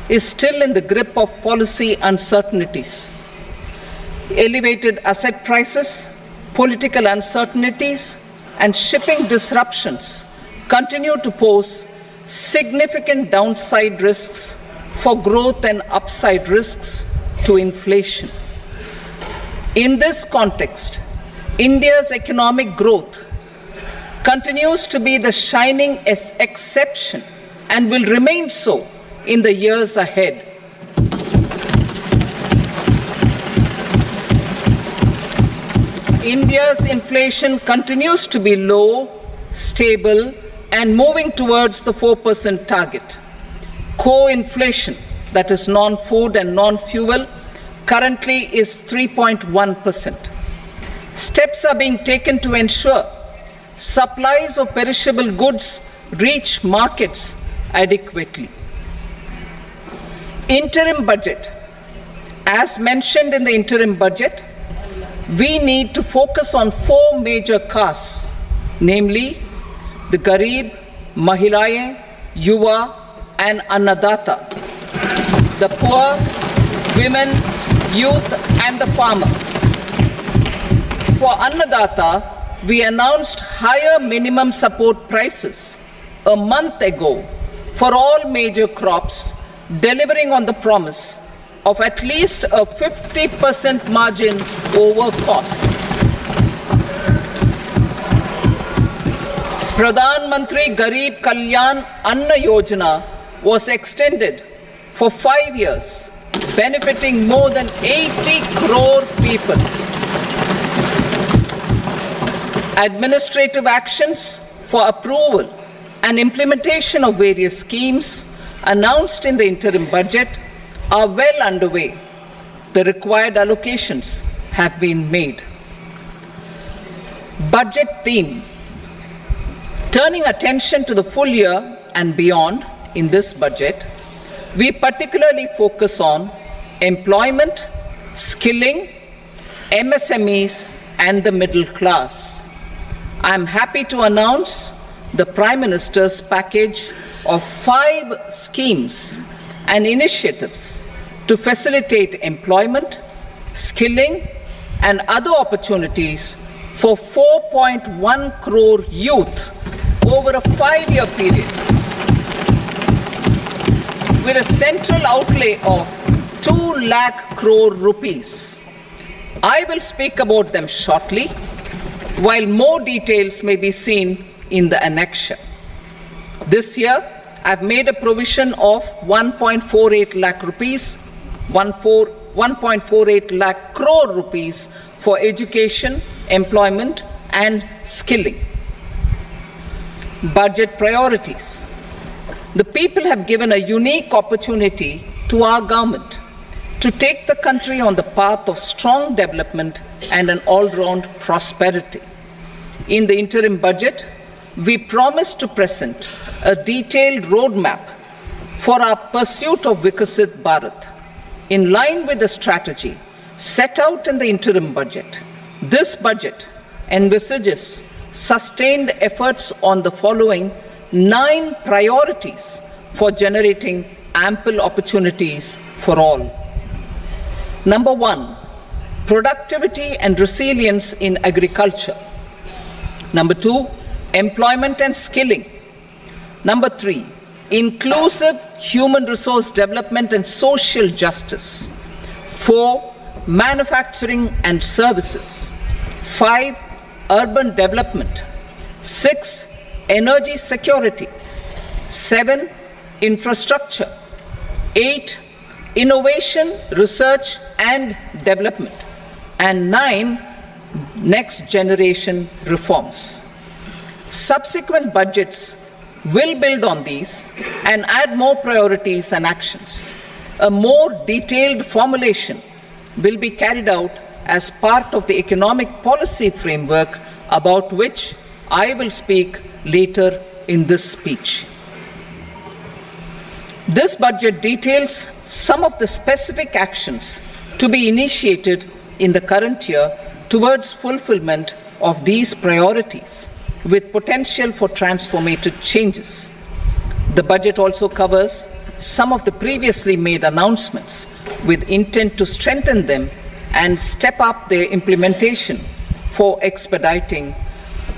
is still in the grip of policy uncertainties. Elevated asset prices, political uncertainties, and shipping disruptions continue to pose significant downside risks for growth and upside risks to inflation. In this context, India's economic growth continues to be the shining exception and will remain so in the years ahead. India's inflation continues to be low, stable, and moving towards the 4% target. Core inflation, that is non-food and non-fuel, currently is 3.1%. Steps are being taken to ensure supplies of perishable goods reach markets adequately. Interim budget. As mentioned in the interim budget, we need to focus on 4 major castes, namely the Garib, Mahilaye, Yuva, and Annadata, the poor, women, youth, and the farmer. For Annadata, we announced higher minimum support prices a month ago for all major crops, delivering on the promise of at least a 50% margin over costs. Pradhan Mantri Garib Kalyan Anna Yojana was extended for 5 years, benefiting more than 80 crore people. Administrative actions for approval and implementation of various schemes announced in the interim budget are well underway. The required allocations have been made. Budget theme. Turning attention to the full year and beyond in this budget, we particularly focus on employment, skilling, MSMEs, and the middle class. I am happy to announce the Prime Minister's package of 5 schemes and initiatives to facilitate employment, skilling, and other opportunities for 4.1 crore youth over a 5-year period, with a central outlay of 2 lakh crore rupees. I will speak about them shortly, while more details may be seen in the annexure. This year, I've made a provision of 1.48 lakh rupees, 1.48 lakh crore rupees for education, employment, and skilling. Budget priorities. The people have given a unique opportunity to our government to take the country on the path of strong development and an all-round prosperity. In the interim budget, we promise to present a detailed roadmap for our pursuit of Vikasit Bharat. In line with the strategy set out in the interim budget, this budget envisages sustained efforts on the following 9 priorities for generating ample opportunities for all. Number 1, productivity and resilience in agriculture. Number 2, employment and skilling. Number 3, inclusive human resource development and social justice. 4, manufacturing and services. 5, urban development. 6, energy security. 7, infrastructure. 8, innovation, research and development. And 9, next generation reforms. Subsequent budgets will build on these and add more priorities and actions. A more detailed formulation will be carried out as part of the economic policy framework, about which I will speak later in this speech. This budget details some of the specific actions to be initiated in the current year towards fulfillment of these priorities, with potential for transformative changes. The budget also covers some of the previously made announcements with intent to strengthen them and step up their implementation for expediting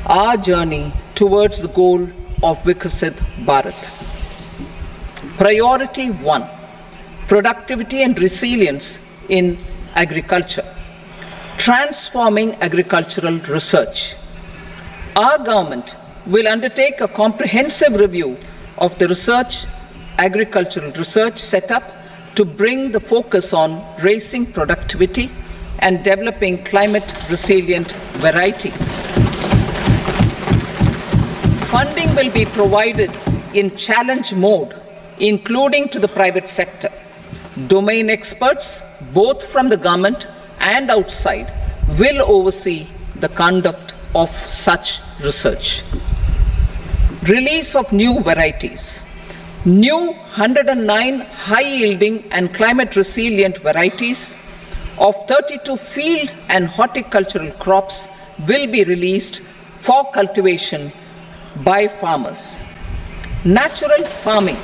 our journey towards the goal of Vikasit Bharat. Priority 1, productivity and resilience in agriculture. Transforming agricultural research. Our government will undertake a comprehensive review of the agricultural research setup to bring the focus on raising productivity and developing climate-resilient varieties. Funding will be provided in challenge mode, including to the private sector. Domain experts, both from the government and outside, will oversee the conduct of such research. Release of new varieties. New 109 high-yielding and climate-resilient varieties of 32 field and horticultural crops will be released for cultivation by farmers. Natural farming.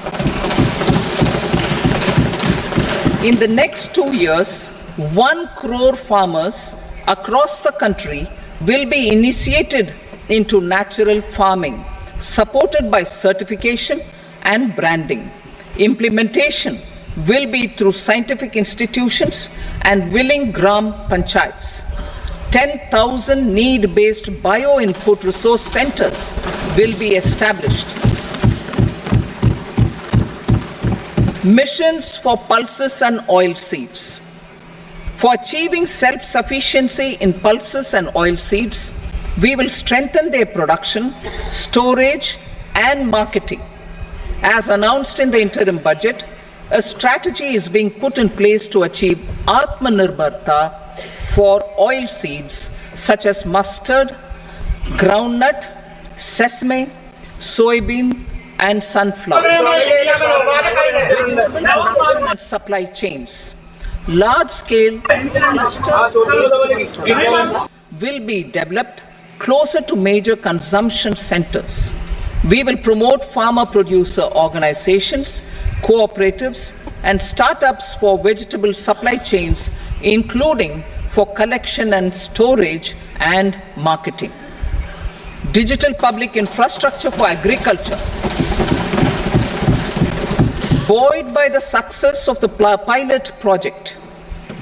In the next 2 years, 1 crore farmers across the country will be initiated into natural farming, supported by certification and branding. Implementation will be through scientific institutions and willing gram panchayats. 10,000 need-based bio-input resource centers will be established. Missions for pulses and oilseeds. For achieving self-sufficiency in pulses and oilseeds, we will strengthen their production, storage, and marketing. As announced in the interim budget, a strategy is being put in place to achieve Atmanirbharta for oilseeds such as mustard, groundnut, sesame, soybean, and sunflower. Vegetable production and supply chains. Large-scale clusters of vegetable production will be developed closer to major consumption centers. We will promote farmer-producer organizations, cooperatives, and startups for vegetable supply chains, including for collection and storage and marketing. Digital public infrastructure for agriculture. Buoyed by the success of the pilot project,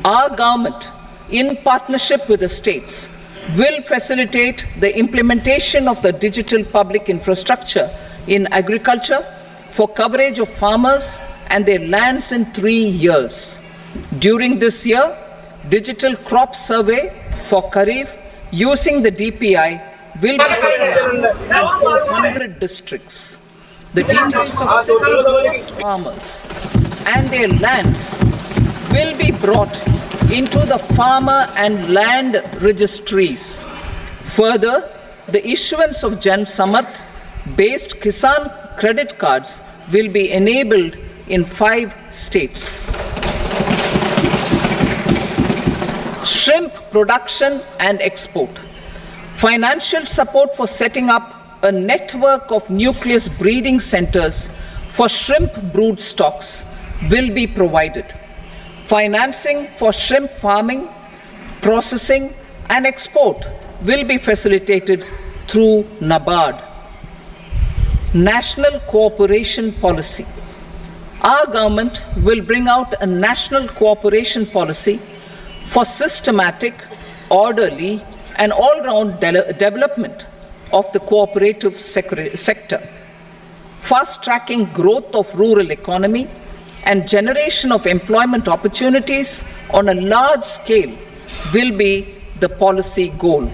our government, in partnership with the states, will facilitate the implementation of the digital public infrastructure in agriculture for coverage of farmers and their lands in 3 years. During this year, digital crop survey for Kharif using the DPI will be taken up in 400 districts. The details of 6 crore farmers and their lands will be brought into the farmer and land registries. Further, the issuance of Jan Samarth based Kisan credit cards will be enabled in 5 states. Shrimp production and export. Financial support for setting up a network of nucleus breeding centers for shrimp brood stocks will be provided. Financing for shrimp farming, processing, and export will be facilitated through NABARD. National Cooperation Policy. Our government will bring out a national cooperation policy for systematic, orderly, and all-round development of the cooperative sector, fast-tracking growth of rural economy and generation of employment opportunities on a large scale will be the policy goal.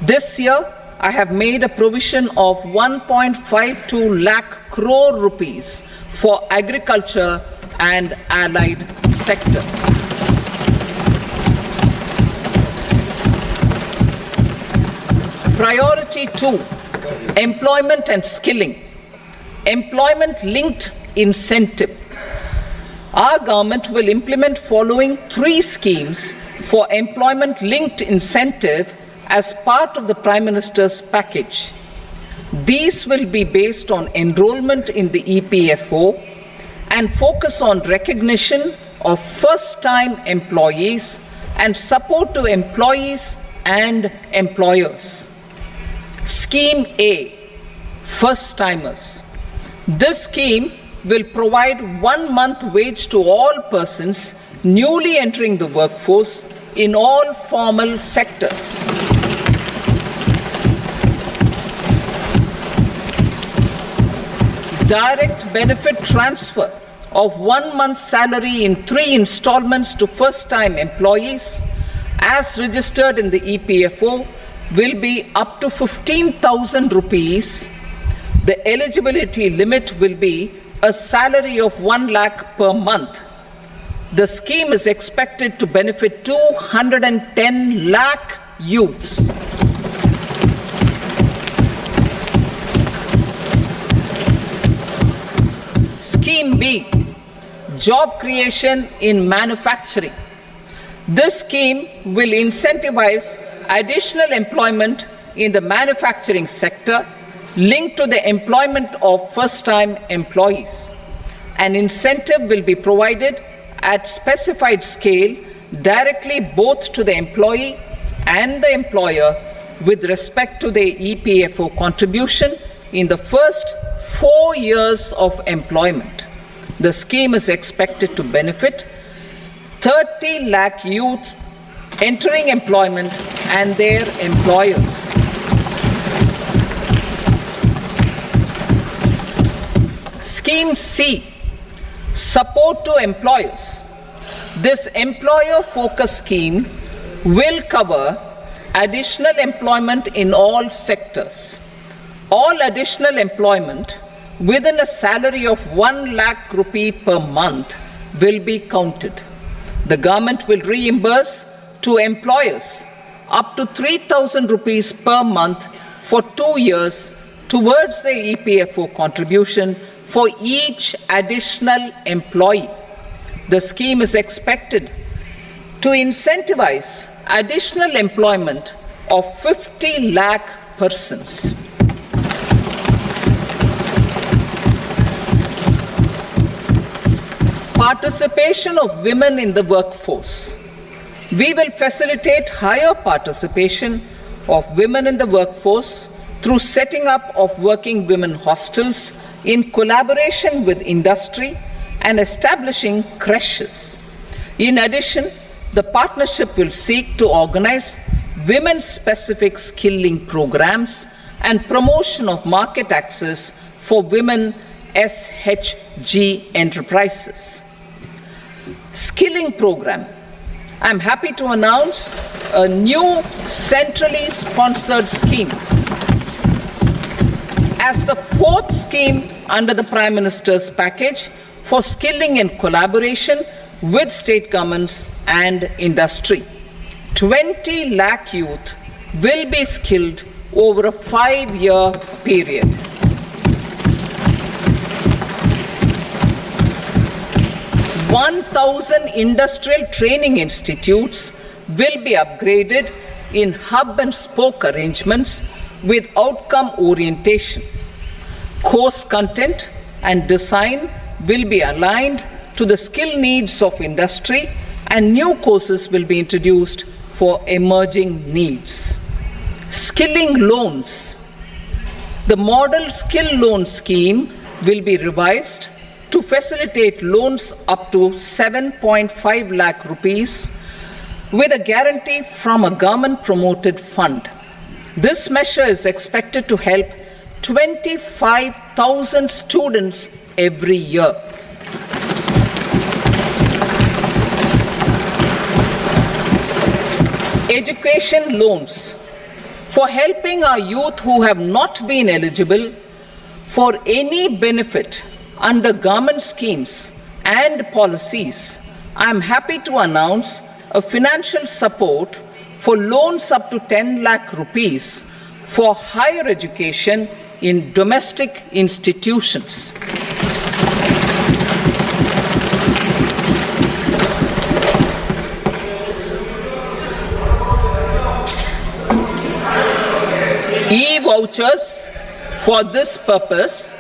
This year, I have made a provision of 1.52 lakh crore rupees for agriculture and allied sectors. Priority 2, employment and skilling. Employment-linked incentive. Our government will implement following 3 schemes for employment-linked incentive as part of the Prime Minister's package. These will be based on enrollment in the EPFO and focus on recognition of first-time employees and support to employees and employers. Scheme A, first-timers. This scheme will provide 1 month wage to all persons newly entering the workforce in all formal sectors. Direct benefit transfer of 1 month's salary in 3 installments to first-time employees as registered in the EPFO will be up to 15,000 rupees. The eligibility limit will be a salary of 1 lakh per month. The scheme is expected to benefit 210 lakh youths. Scheme B, job creation in manufacturing. This scheme will incentivize additional employment in the manufacturing sector linked to the employment of first-time employees. An incentive will be provided at specified scale directly both to the employee and the employer with respect to the EPFO contribution in the first 4 years of employment. The scheme is expected to benefit 30 lakh youth entering employment and their employers. Scheme C, support to employers. This employer-focused scheme will cover additional employment in all sectors. All additional employment within a salary of 1 lakh rupee per month will be counted. The government will reimburse to employers up to 3,000 rupees per month for 2 years towards the EPFO contribution for each additional employee. The scheme is expected to incentivize additional employment of 50 lakh persons. Participation of women in the workforce. We will facilitate higher participation of women in the workforce through setting up of working women hostels in collaboration with industry and establishing creches. In addition, the partnership will seek to organize women-specific skilling programs and promotion of market access for women SHG enterprises. Skilling program. I'm happy to announce a new centrally sponsored scheme as the 4th scheme under the Prime Minister's package for skilling in collaboration with state governments and industry. 20 lakh youth will be skilled over a 5-year period. $1,000 industrial training institutes will be upgraded in hub and spoke arrangements with outcome orientation. Course content and design will be aligned to the skill needs of industry, and new courses will be introduced for emerging needs. Skilling loans. The model skill loan scheme will be revised to facilitate loans up to 7.5 lakh rupees with a guarantee from a government-promoted fund. This measure is expected to help 25,000 students every year. Education loans. For helping our youth who have not been eligible for any benefit under government schemes and policies, I am happy to announce a financial support for loans up to 10 lakh rupees for higher education in domestic institutions. E-vouchers For this purpose,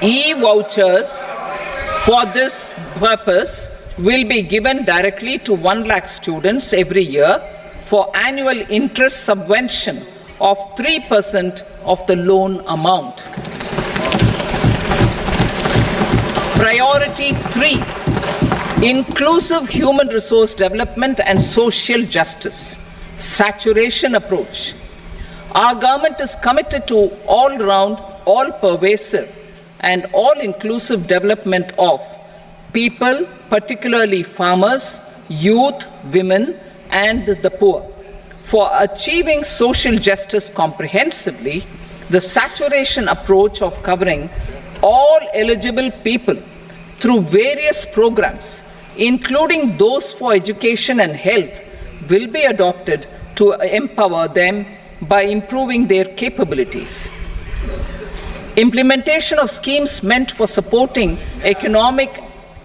e-vouchers for this purpose will be given directly to 1 lakh students every year for annual interest subvention of 3% of the loan amount. Priority 3, inclusive human resource development and social justice, saturation approach. Our government is committed to all-round, all-pervasive and all-inclusive development of people, particularly farmers, youth, women, and the poor. For achieving social justice comprehensively, the saturation approach of covering all eligible people through various programs, including those for education and health, will be adopted to empower them by improving their capabilities. Implementation of schemes meant for supporting economic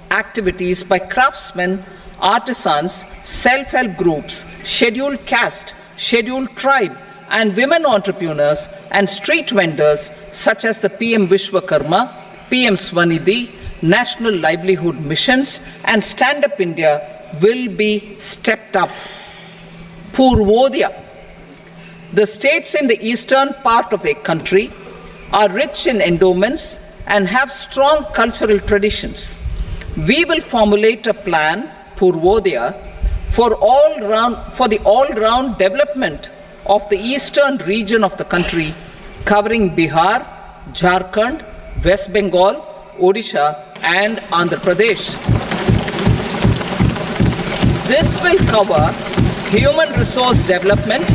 activities by craftsmen, artisans, self-help groups, scheduled caste, scheduled tribe, and women entrepreneurs and street vendors such as the PM Vishwakarma, PM Swanidhi, National Livelihood Missions, and Stand Up India will be stepped up. Purvodaya. The states in the eastern part of the country are rich in endowments and have strong cultural traditions. We will formulate a plan, Purvodaya, for the all-round development of the eastern region of the country, covering Bihar, Jharkhand, West Bengal, Odisha, and Andhra Pradesh. This will cover human resource development,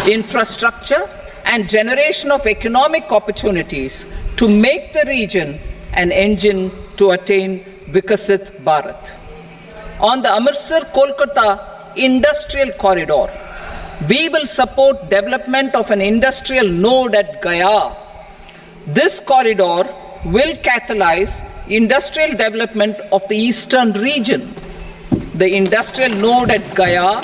infrastructure, and generation of economic opportunities to make the region an engine to attain Vikasit Bharat. On the Amritsar-Kolkata Industrial Corridor, we will support development of an industrial node at Gaya. This corridor will catalyze industrial development of the eastern region. The industrial node at Gaya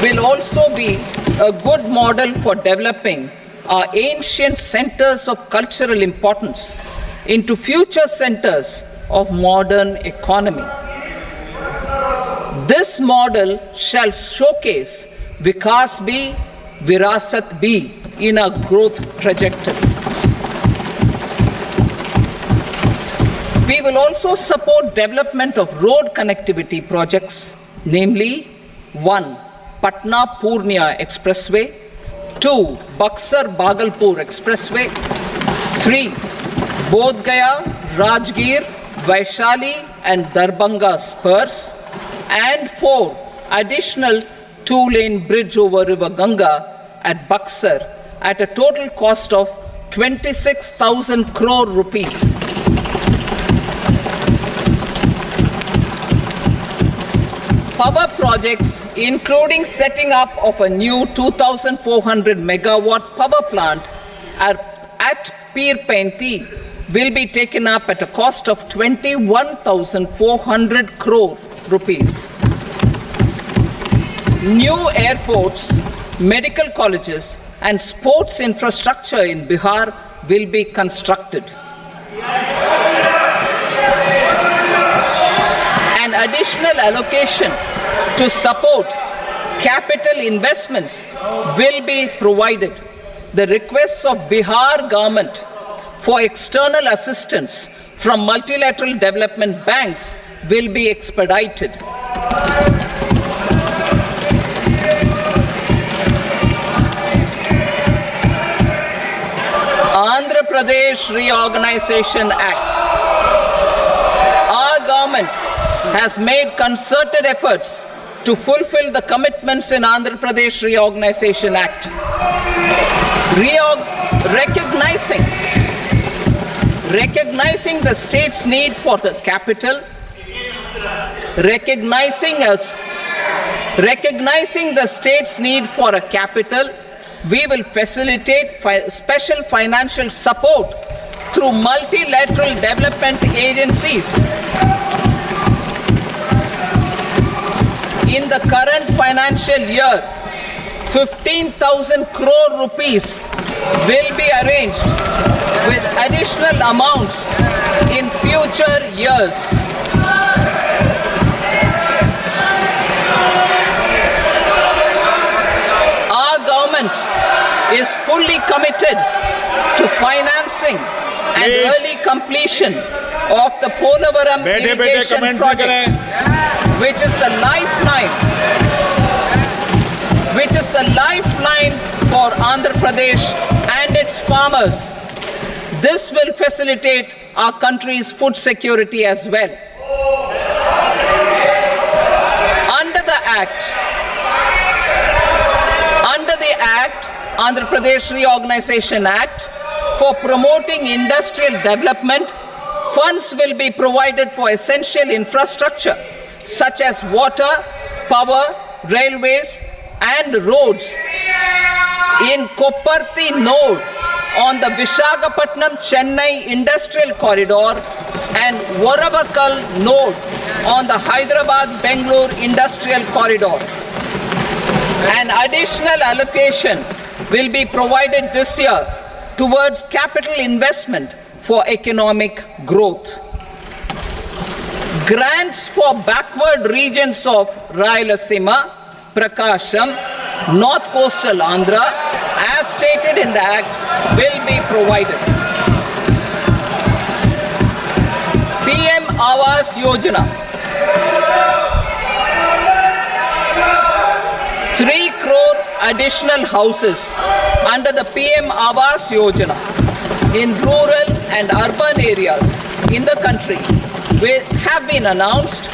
will also be a good model for developing our ancient centers of cultural importance into future centers of modern economy. This model shall showcase Vikas B, Virasat B in a growth trajectory. We will also support development of road connectivity projects, namely 1. Patna-Purnia Expressway, 2. Buxar-Bhagalpur Expressway, 3. Bodh Gaya, Rajgir, Vaishali and Darbhanga spurs, and 4. Additional 2-lane bridge over River Ganga at Buxar at a total cost of 26,000 crore rupees. Power projects, including setting up of a new 2,400 megawatt power plant at Pir Painti, will be taken up at a cost of 21,400 crore rupees. New airports, medical colleges, and sports infrastructure in Bihar will be constructed. An additional allocation to support capital investments will be provided. The requests of Bihar government for external assistance from multilateral development banks will be expedited. Andhra Pradesh Reorganization Act. Our government has made concerted efforts to fulfill the commitments in Andhra Pradesh Reorganization Act. Recognizing the state's need for the capital, recognizing the state's need for a capital, we will facilitate special financial support through multilateral development agencies. In the current financial year, 15,000 crore rupees will be arranged with additional amounts in future years. Our government is fully committed to financing and early completion of the Polavaram irrigation project, which is the lifeline for Andhra Pradesh and its farmers. This will facilitate our country's food security as well. Under the Act, Andhra Pradesh Reorganization Act, for promoting industrial development, funds will be provided for essential infrastructure such as water, power, railways, and roads in Kopparthi node on the Visakhapatnam-Chennai industrial corridor and Varavakal node on the Hyderabad-Bangalore industrial corridor. An additional allocation will be provided this year towards capital investment for economic growth. Grants for backward regions of Rayalaseema, Prakasham, North Coastal Andhra, as stated in the Act, will be provided. PM Awas Yojana. 3 crore additional houses under the PM Awas Yojana in rural and urban areas in the country have been announced,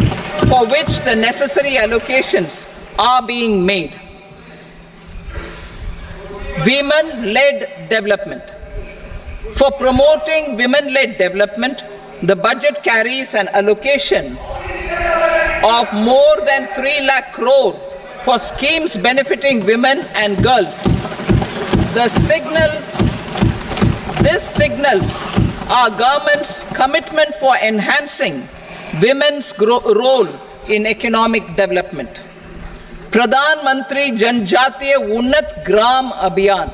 for which the necessary allocations are being made. Women-led development. For promoting women-led development, the budget carries an allocation of more than 3 lakh crore for schemes benefiting women and girls. This signals our government's commitment for enhancing women's role in economic development. Pradhan Mantri Janjatiya Unnat Gram Abhiyan.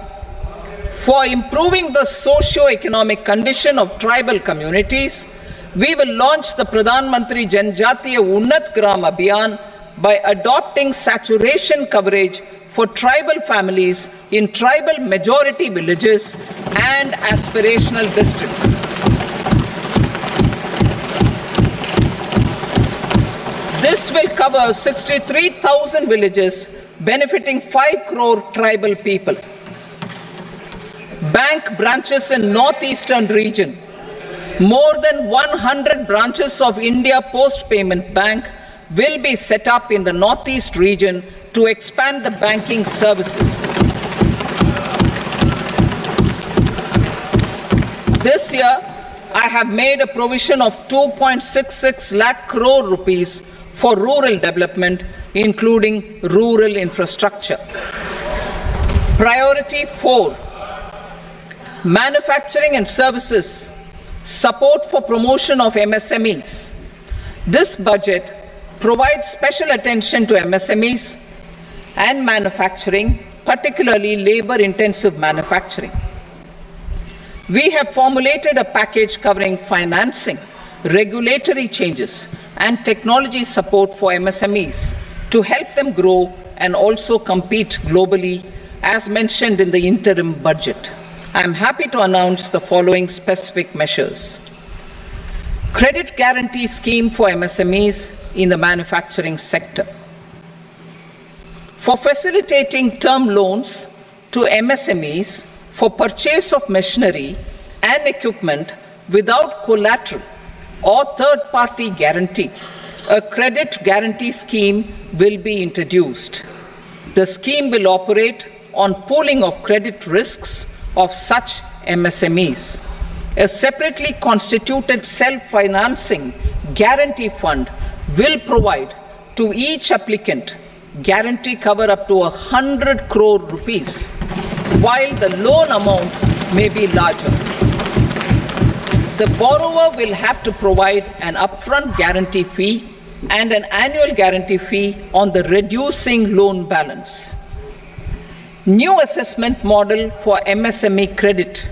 For improving the socio-economic condition of tribal communities, we will launch the Pradhan Mantri Janjatiya Unnat Gram Abhiyan by adopting saturation coverage for tribal families in tribal majority villages and aspirational districts. This will cover 63,000 villages, benefiting 5 crore tribal people. Bank branches in northeastern region. More than 100 branches of India Post Payment Bank will be set up in the northeast region to expand the banking services. This year, I have made a provision of 2.66 lakh crore rupees for rural development, including rural infrastructure. Priority 4, manufacturing and services, support for promotion of MSMEs. This budget provides special attention to MSMEs and manufacturing, particularly labor-intensive manufacturing. We have formulated a package covering financing, regulatory changes, and technology support for MSMEs to help them grow and also compete globally, as mentioned in the interim budget. I am happy to announce the following specific measures. Credit guarantee scheme for MSMEs in the manufacturing sector. For facilitating term loans to MSMEs for purchase of machinery and equipment without collateral or third-party guarantee, a credit guarantee scheme will be introduced. The scheme will operate on pooling of credit risks of such MSMEs. A separately constituted self-financing guarantee fund will provide to each applicant guarantee cover up to 100 crore rupees, while the loan amount may be larger. The borrower will have to provide an upfront guarantee fee and an annual guarantee fee on the reducing loan balance. New assessment model for MSME credit.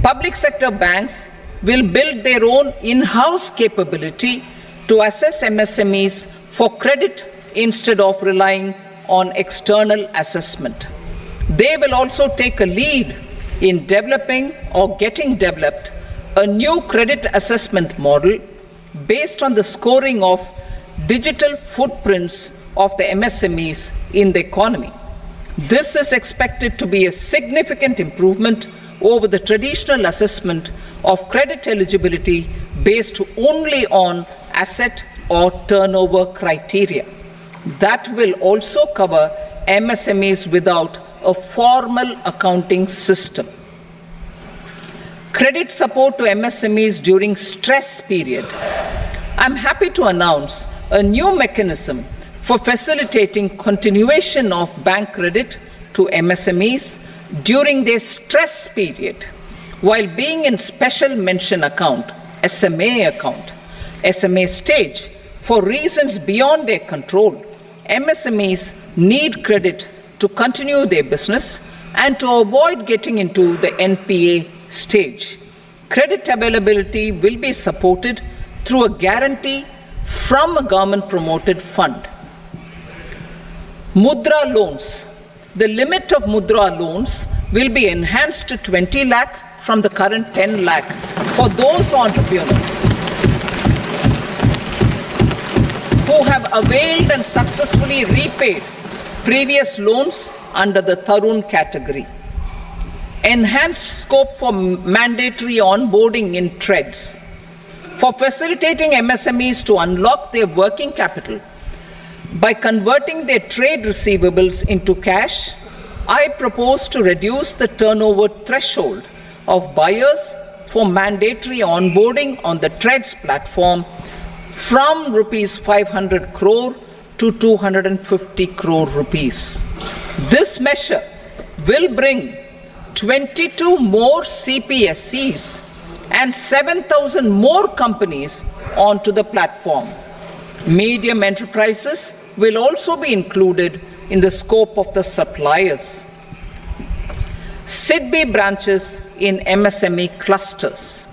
Public sector banks will build their own in-house capability to assess MSMEs for credit instead of relying on external assessment. They will also take a lead in developing or getting developed a new credit assessment model based on the scoring of digital footprints of the MSMEs in the economy. This is expected to be a significant improvement over the traditional assessment of credit eligibility based only on asset or turnover criteria. That will also cover MSMEs without a formal accounting system. Credit support to MSMEs during stress period. I'm happy to announce a new mechanism for facilitating continuation of bank credit to MSMEs during their stress period while being in special mention account, SMA stage, for reasons beyond their control. MSMEs need credit to continue their business and to avoid getting into the NPA stage. Credit availability will be supported through a guarantee from a government-promoted fund. Mudra loans. The limit of Mudra loans will be enhanced to 20 lakh from the current 10 lakh for those entrepreneurs who have availed and successfully repaid previous loans under the Tarun category. Enhanced scope for mandatory onboarding in TREDS. For facilitating MSMEs to unlock their working capital by converting their trade receivables into cash, I propose to reduce the turnover threshold of buyers for mandatory onboarding on the TREDS platform from rupees 500 crore to 250 crore rupees. This measure will bring 22 more CPSCs and 7,000 more companies onto the platform. Medium enterprises will also be included in the scope of the suppliers. SIDBI branches in MSME clusters.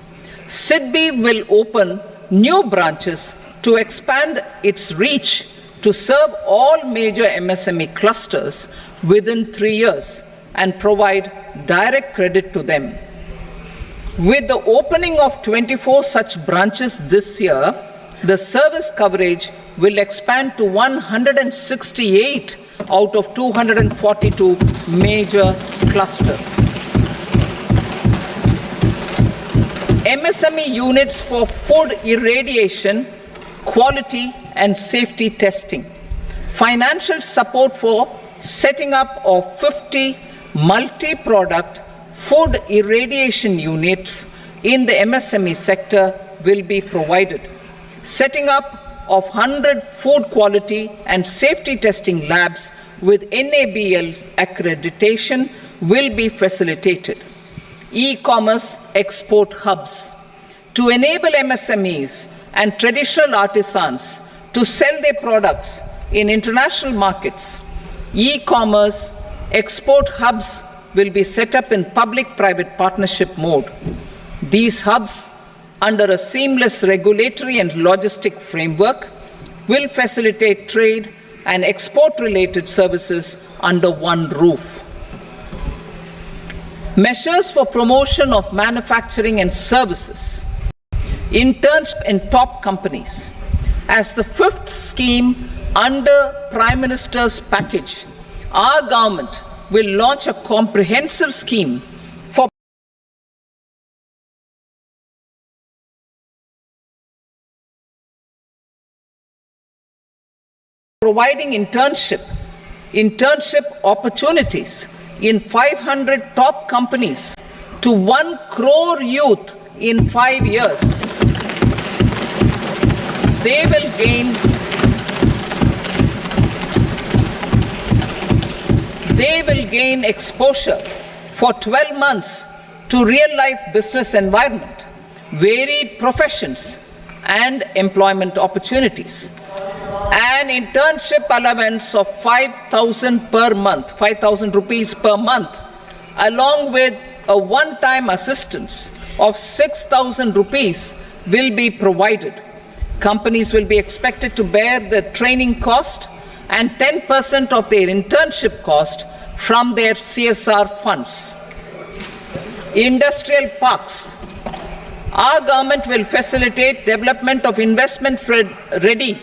SIDBI will open new branches to expand its reach to serve all major MSME clusters within 3 years and provide direct credit to them. With the opening of 24 such branches this year, the service coverage will expand to 168 out of 242 major clusters. MSME units for food irradiation, quality and safety testing. Financial support for setting up of 50 multi-product food irradiation units in the MSME sector will be provided. Setting up of 100 food quality and safety testing labs with NABL accreditation will be facilitated. E-commerce export hubs. To enable MSMEs and traditional artisans to sell their products in international markets, e-commerce export hubs will be set up in public-private partnership mode. These hubs, under a seamless regulatory and logistic framework, will facilitate trade and export-related services under one roof. Measures for promotion of manufacturing and services. Internship in top companies. As the fifth scheme under Prime Minister's package, our government will launch a comprehensive scheme for providing internship opportunities in 500 top companies to 1 crore youth in 5 years. They will gain exposure for 12 months to real-life business environment, varied professions, and employment opportunities. an internship allowance of 5,000 per month, 5,000 rupees per month, along with a one-time assistance of 6,000 rupees will be provided. Companies will be expected to bear the training cost and 10% of their internship cost from their CSR funds. Industrial parks. Our government will facilitate development of investment-ready,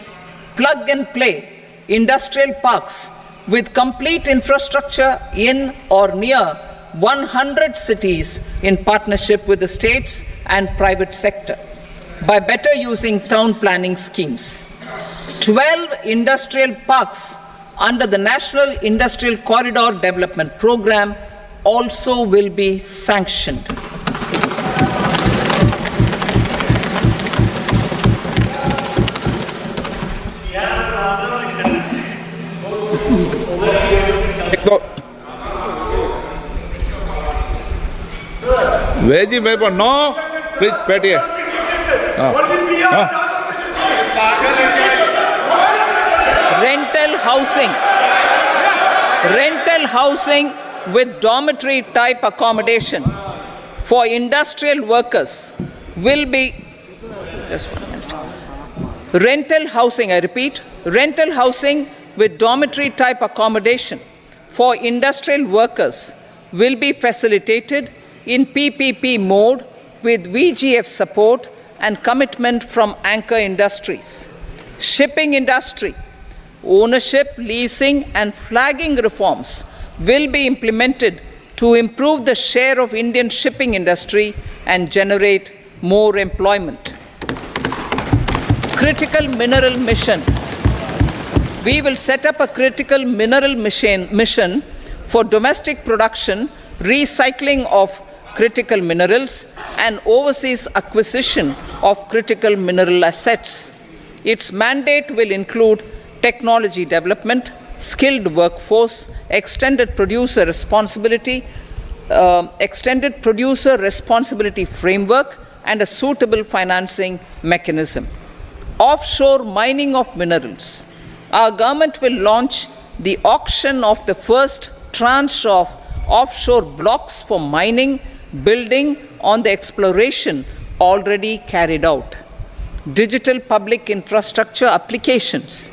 plug-and-play industrial parks with complete infrastructure in or near 100 cities in partnership with the states and private sector by better using town planning schemes. 12 industrial parks under the National Industrial Corridor Development Program also will be sanctioned. Veji paper, no. Please, Petty. Rental housing with dormitory type accommodation for industrial workers will be, just 1 minute. Rental housing, I repeat, rental housing with dormitory type accommodation for industrial workers will be facilitated in PPP mode with VGF support and commitment from anchor industries. Shipping industry, ownership, leasing and flagging reforms will be implemented to improve the share of Indian shipping industry and generate more employment. Critical mineral mission. We will set up a critical mineral mission for domestic production, recycling of critical minerals and overseas acquisition of critical mineral assets. Its mandate will include technology development, skilled workforce, extended producer responsibility framework, and a suitable financing mechanism. Offshore mining of minerals. Our government will launch the auction of the first tranche of offshore blocks for mining, building on the exploration already carried out. Digital public infrastructure applications.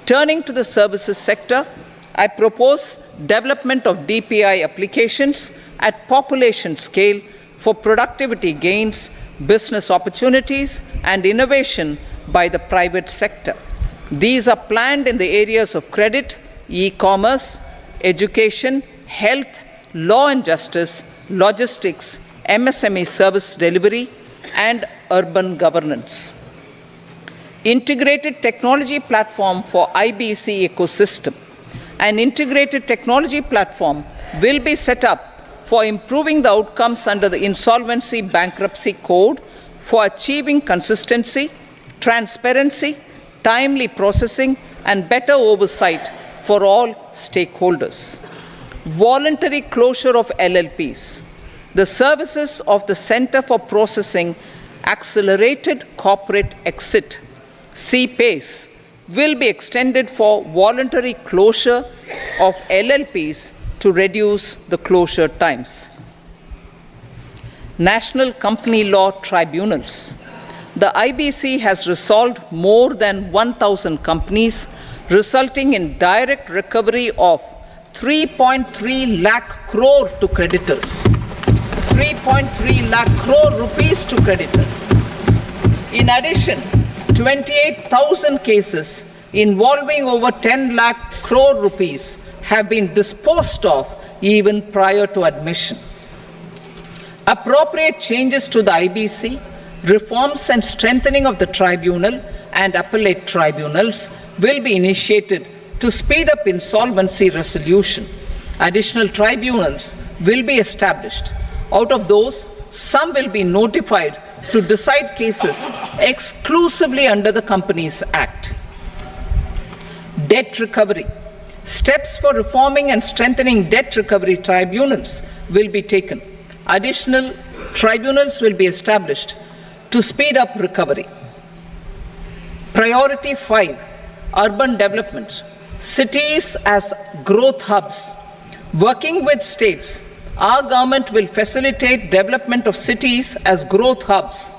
Turning to the services sector, I propose development of DPI applications at population scale for productivity gains, business opportunities, and innovation by the private sector. These are planned in the areas of credit, e-commerce, education, health, law and justice, logistics, MSME service delivery, and urban governance. Integrated technology platform for IBC ecosystem. An integrated technology platform will be set up for improving the outcomes under the Insolvency Bankruptcy Code for achieving consistency, transparency, timely processing, and better oversight for all stakeholders. Voluntary closure of LLPs. The services of the Center for Processing Accelerated Corporate Exit, CPACE, will be extended for voluntary closure of LLPs to reduce the closure times. National Company Law Tribunals. The IBC has resolved more than 1,000 companies, resulting in direct recovery of 3.3 lakh crore to creditors. 3.3 lakh crore rupees to creditors. In addition, 28,000 cases involving over 10 lakh crore rupees have been disposed of even prior to admission. Appropriate changes to the IBC, reforms and strengthening of the tribunal and appellate tribunals will be initiated to speed up insolvency resolution. Additional tribunals will be established. Out of those, some will be notified to decide cases exclusively under the Companies Act. Debt recovery. Steps for reforming and strengthening debt recovery tribunals will be taken. Additional tribunals will be established to speed up recovery. Priority 5. urban development, cities as growth hubs. Working with states, our government will facilitate development of cities as growth hubs.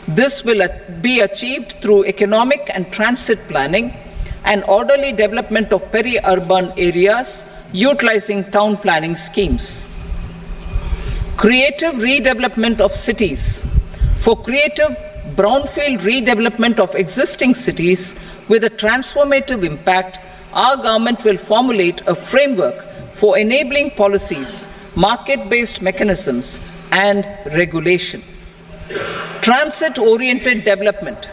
This will be achieved through economic and transit planning and orderly development of peri-urban areas utilizing town planning schemes. Creative redevelopment of cities. For creative brownfield redevelopment of existing cities with a transformative impact, our government will formulate a framework for enabling policies, market-based mechanisms, and regulation. Transit-oriented development.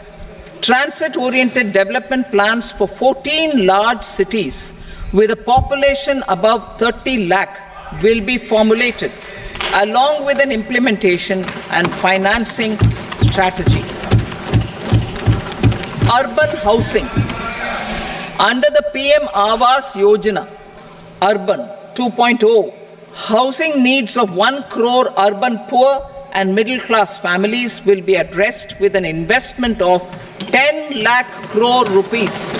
Transit-oriented development plans for 14 large cities with a population above 30 lakh will be formulated, along with an implementation and financing strategy. Urban housing. Under the PM Awas Yojana, Urban 2.0, housing needs of 1 crore urban poor and middle class families will be addressed with an investment of 10 lakh crore rupees.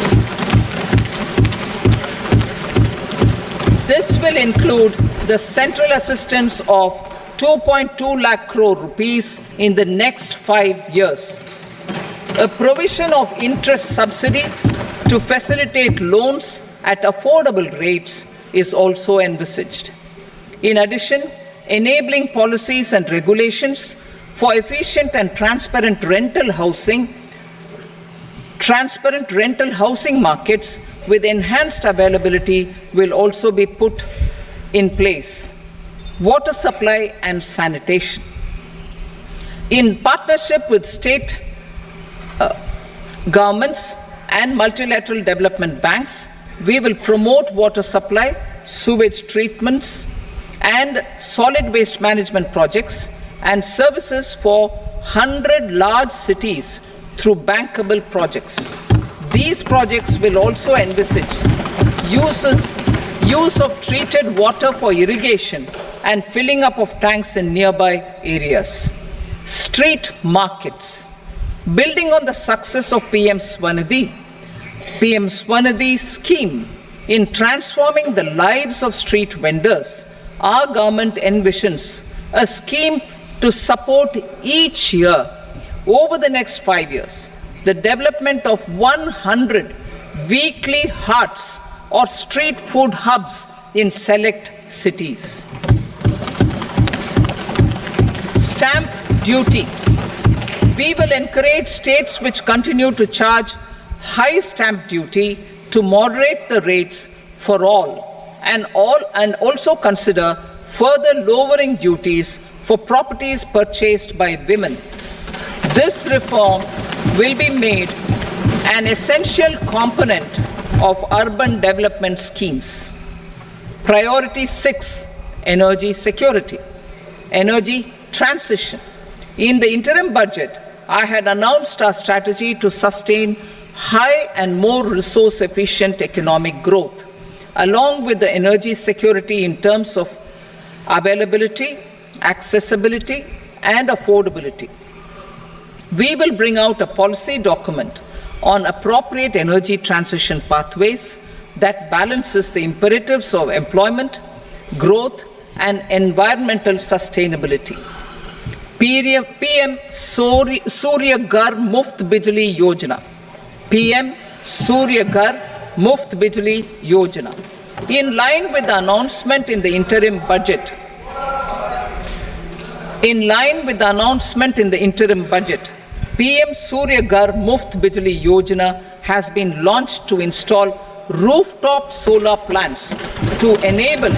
This will include the central assistance of 2.2 lakh crore rupees in the next 5 years. A provision of interest subsidy to facilitate loans at affordable rates is also envisaged. In addition, enabling policies and regulations for efficient and transparent rental housing markets with enhanced availability will also be put in place. Water supply and sanitation. In partnership with state governments and multilateral development banks, we will promote water supply, sewage treatments, and solid waste management projects and services for 100 large cities through bankable projects. These projects will also envisage use of treated water for irrigation and filling up of tanks in nearby areas. Street markets. Building on the success of PM Swanidhi scheme in transforming the lives of street vendors, our government envisions a scheme to support each year over the next 5 years the development of 100 weekly hearts or street food hubs in select cities. Stamp duty. We will encourage states which continue to charge high stamp duty to moderate the rates for all and also consider further lowering duties for properties purchased by women. This reform will be made an essential component of urban development schemes. Priority 6, energy security, energy transition. In the interim budget, I had announced our strategy to sustain high and more resource-efficient economic growth, along with the energy security in terms of availability, accessibility, and affordability. We will bring out a policy document on appropriate energy transition pathways that balances the imperatives of employment, growth, and environmental sustainability. PM Surya Ghar Muft Bijli Yojana. PM Surya Ghar Muft Bijli Yojana. In line with the announcement in the interim budget, PM Surya Ghar Muft Bijli Yojana has been launched to install rooftop solar plants to enable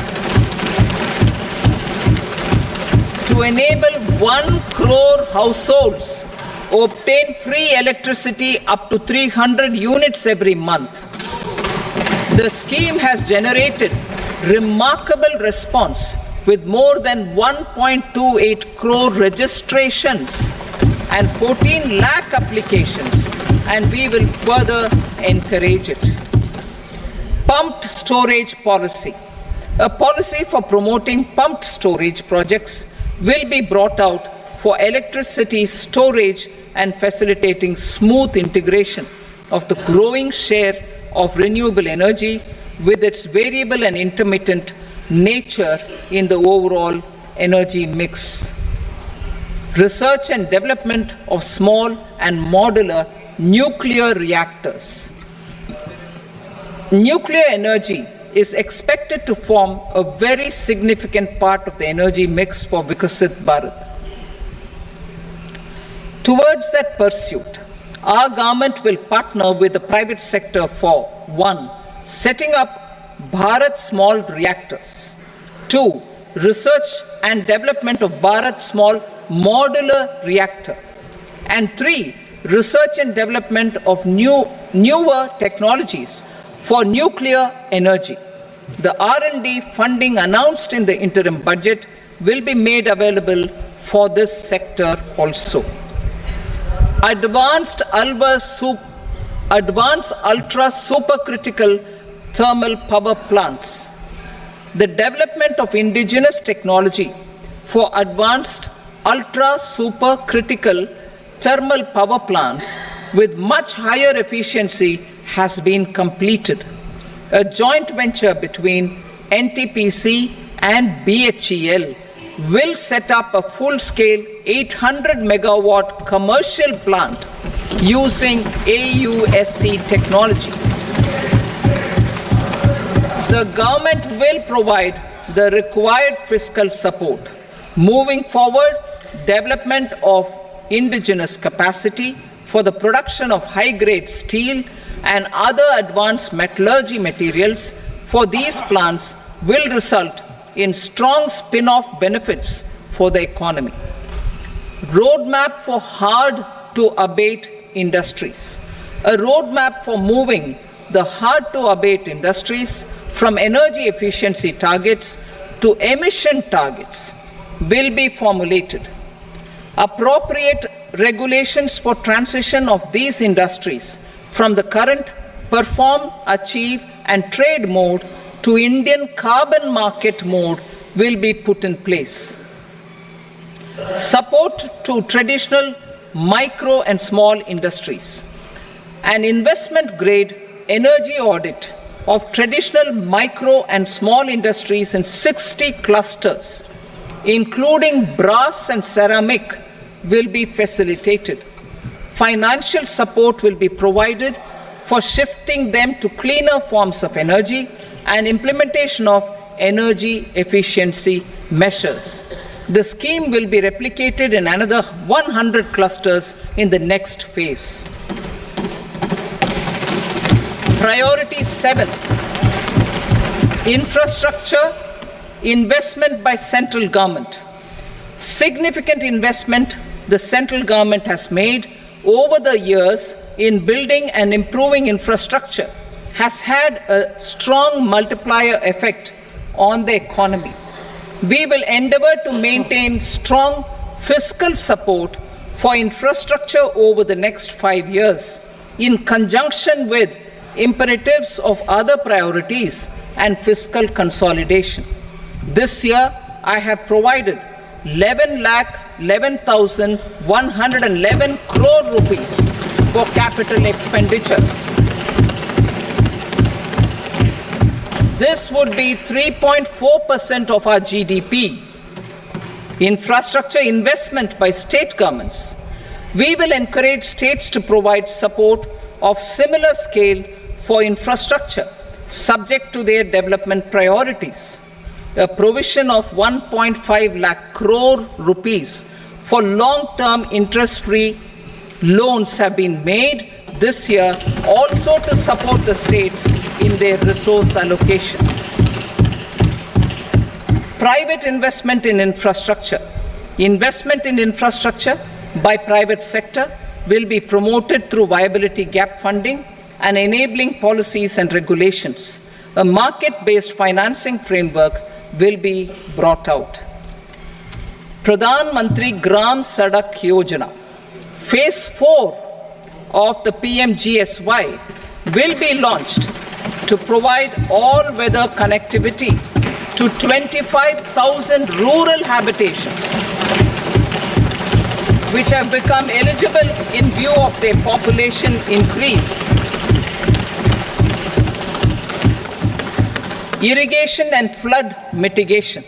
1 crore households obtain free electricity up to 300 units every month. The scheme has generated remarkable response with more than 1.28 crore registrations and 14 lakh applications, and we will further encourage it. Pumped storage policy. A policy for promoting pumped storage projects will be brought out for electricity storage and facilitating smooth integration of the growing share of renewable energy with its variable and intermittent nature in the overall energy mix. Research and development of small and modular nuclear reactors. Nuclear energy is expected to form a very significant part of the energy mix for Viksit Bharat. Towards that pursuit, our government will partner with the private sector for 1. Setting up Bharat Small Reactors, 2. Research and development of Bharat Small Modular Reactor, and 3. Research and development of newer technologies for nuclear energy. The R&D funding announced in the interim budget will be made available for this sector also. Advanced ultra supercritical thermal power plants. The development of indigenous technology for advanced ultra supercritical thermal power plants with much higher efficiency has been completed. A joint venture between NTPC and BHEL will set up a full-scale 800 megawatt commercial plant using AUSC technology. The government will provide the required fiscal support. Moving forward, development of indigenous capacity for the production of high-grade steel and other advanced metallurgy materials for these plants will result in strong spin-off benefits for the economy. Roadmap for hard-to-abate industries. A roadmap for moving the hard-to-abate industries from energy efficiency targets to emission targets will be formulated. Appropriate regulations for transition of these industries from the current perform, achieve, and trade mode to Indian carbon market mode will be put in place. Support to traditional micro and small industries. An investment-grade energy audit of traditional micro and small industries in 60 clusters, including brass and ceramic, will be facilitated. Financial support will be provided for shifting them to cleaner forms of energy and implementation of energy efficiency measures. The scheme will be replicated in another 100 clusters in the next phase. Priority 7, infrastructure investment by central government. Significant investment the central government has made over the years in building and improving infrastructure has had a strong multiplier effect on the economy. We will endeavor to maintain strong fiscal support for infrastructure over the next 5 years in conjunction with imperatives of other priorities and fiscal consolidation. This year, I have provided 11,11,111 crore rupees for capital expenditure. This would be 3.4% of our GDP. Infrastructure investment by state governments. We will encourage states to provide support of similar scale for infrastructure, subject to their development priorities. A provision of 1.5 lakh crore rupees for long-term interest-free loans have been made this year also to support the states in their resource allocation. Private investment in infrastructure. Investment in infrastructure by private sector will be promoted through viability gap funding and enabling policies and regulations. A market-based financing framework will be brought out. Pradhan Mantri Gram Sadak Yojana. Phase 4 of the PMGSY will be launched to provide all-weather connectivity to 25,000 rural habitations, which have become eligible in view of their population increase. Irrigation and flood mitigation.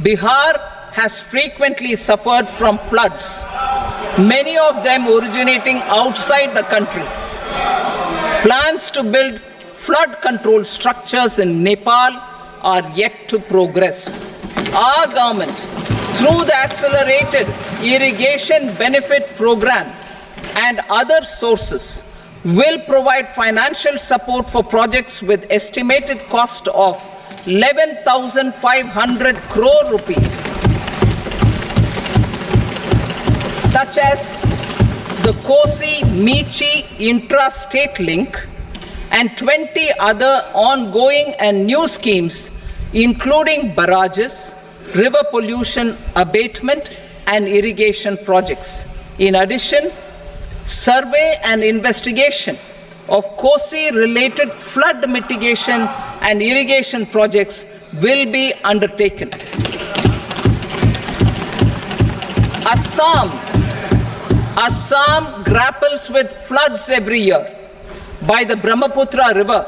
Bihar has frequently suffered from floods, many of them originating outside the country. Plans to build flood control structures in Nepal are yet to progress. Our government, through the Accelerated Irrigation Benefit Program and other sources, will provide financial support for projects with estimated cost of 11,500 crore rupees, such as the Kosi-Michi intra-state link and 20 other ongoing and new schemes, including barrages, river pollution abatement, and irrigation projects. In addition, survey and investigation of Kosi-related flood mitigation and irrigation projects will be undertaken. Assam grapples with floods every year by the Brahmaputra River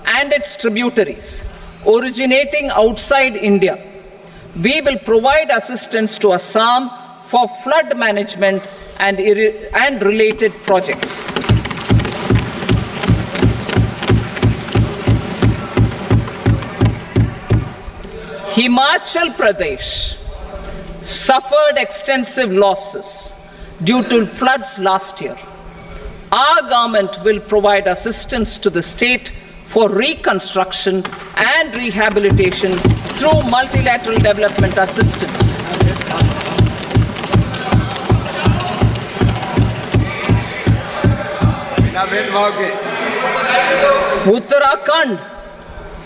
and its tributaries originating outside India. We will provide assistance to Assam for flood management and related projects. Himachal Pradesh suffered extensive losses due to floods last year. Our government will provide assistance to the state for reconstruction and rehabilitation through multilateral development assistance.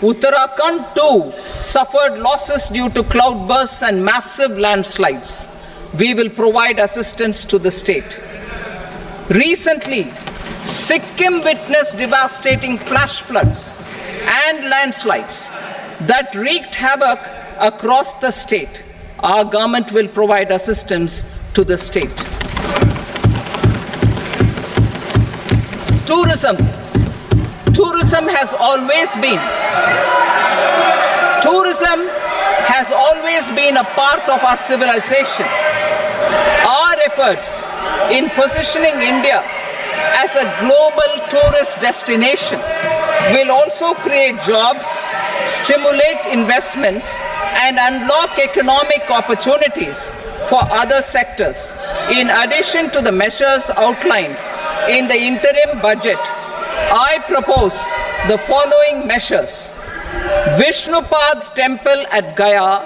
Uttarakhand too suffered losses due to cloudbursts and massive landslides. We will provide assistance to the state. Recently, Sikkim witnessed devastating flash floods and landslides that wreaked havoc across the state. Our government will provide assistance to the state. Tourism has always been a part of our civilization. Our efforts in positioning India as a global tourist destination will also create jobs, stimulate investments, and unlock economic opportunities for other sectors. In addition to the measures outlined in the interim budget, I propose the following measures. Vishnupad Temple at Gaya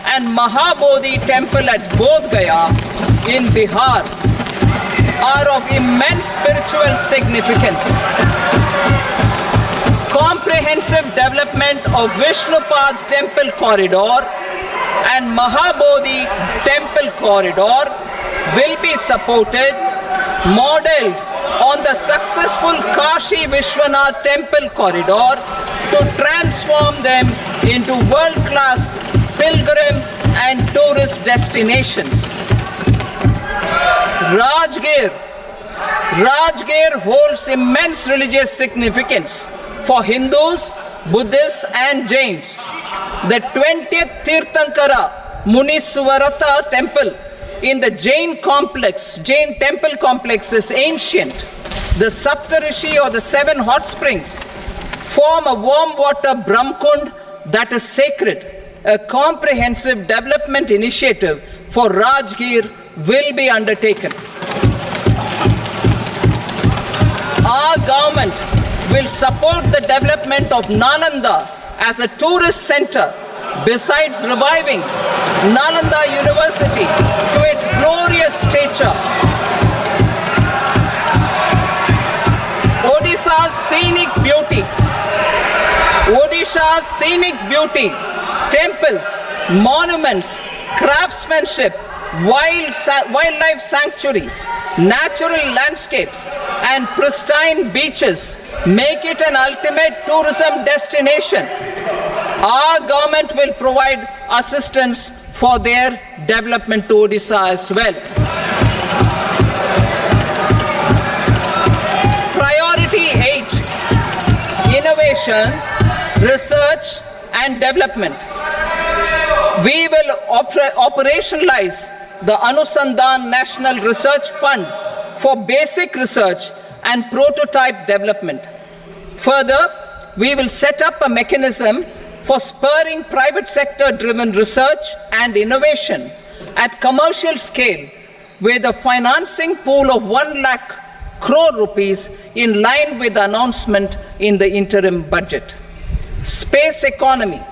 and Mahabodhi Temple at Bodh Gaya in Bihar are of immense spiritual significance. Comprehensive development of Vishnupad Temple Corridor and Mahabodhi Temple Corridor will be supported, modeled on the successful Kashi Vishwanath Temple Corridor to transform them into world-class pilgrim and tourist destinations. Rajgir holds immense religious significance for Hindus, Buddhists and Jains. The 20th Tirthankara Muniswarata temple in the Jain temple complex is ancient. The Saptarishi or the 7 hot springs form a warm water Brahmkund that is sacred. A comprehensive development initiative for Rajgir will be undertaken. Our government will support the development of Nalanda as a tourist center, besides reviving Nalanda University to its glorious stature. Odisha's scenic beauty, temples, monuments, craftsmanship, wildlife sanctuaries, natural landscapes, and pristine beaches make it an ultimate tourism destination. Our government will provide assistance for their development to Odisha as well. Priority 8, innovation, research, and development. We will operationalize the Anusandhan National Research Fund for basic research and prototype development. Further, we will set up a mechanism for spurring private sector-driven research and innovation at commercial scale with a financing pool of 1 lakh crore rupees in line with the announcement in the interim budget. Space economy.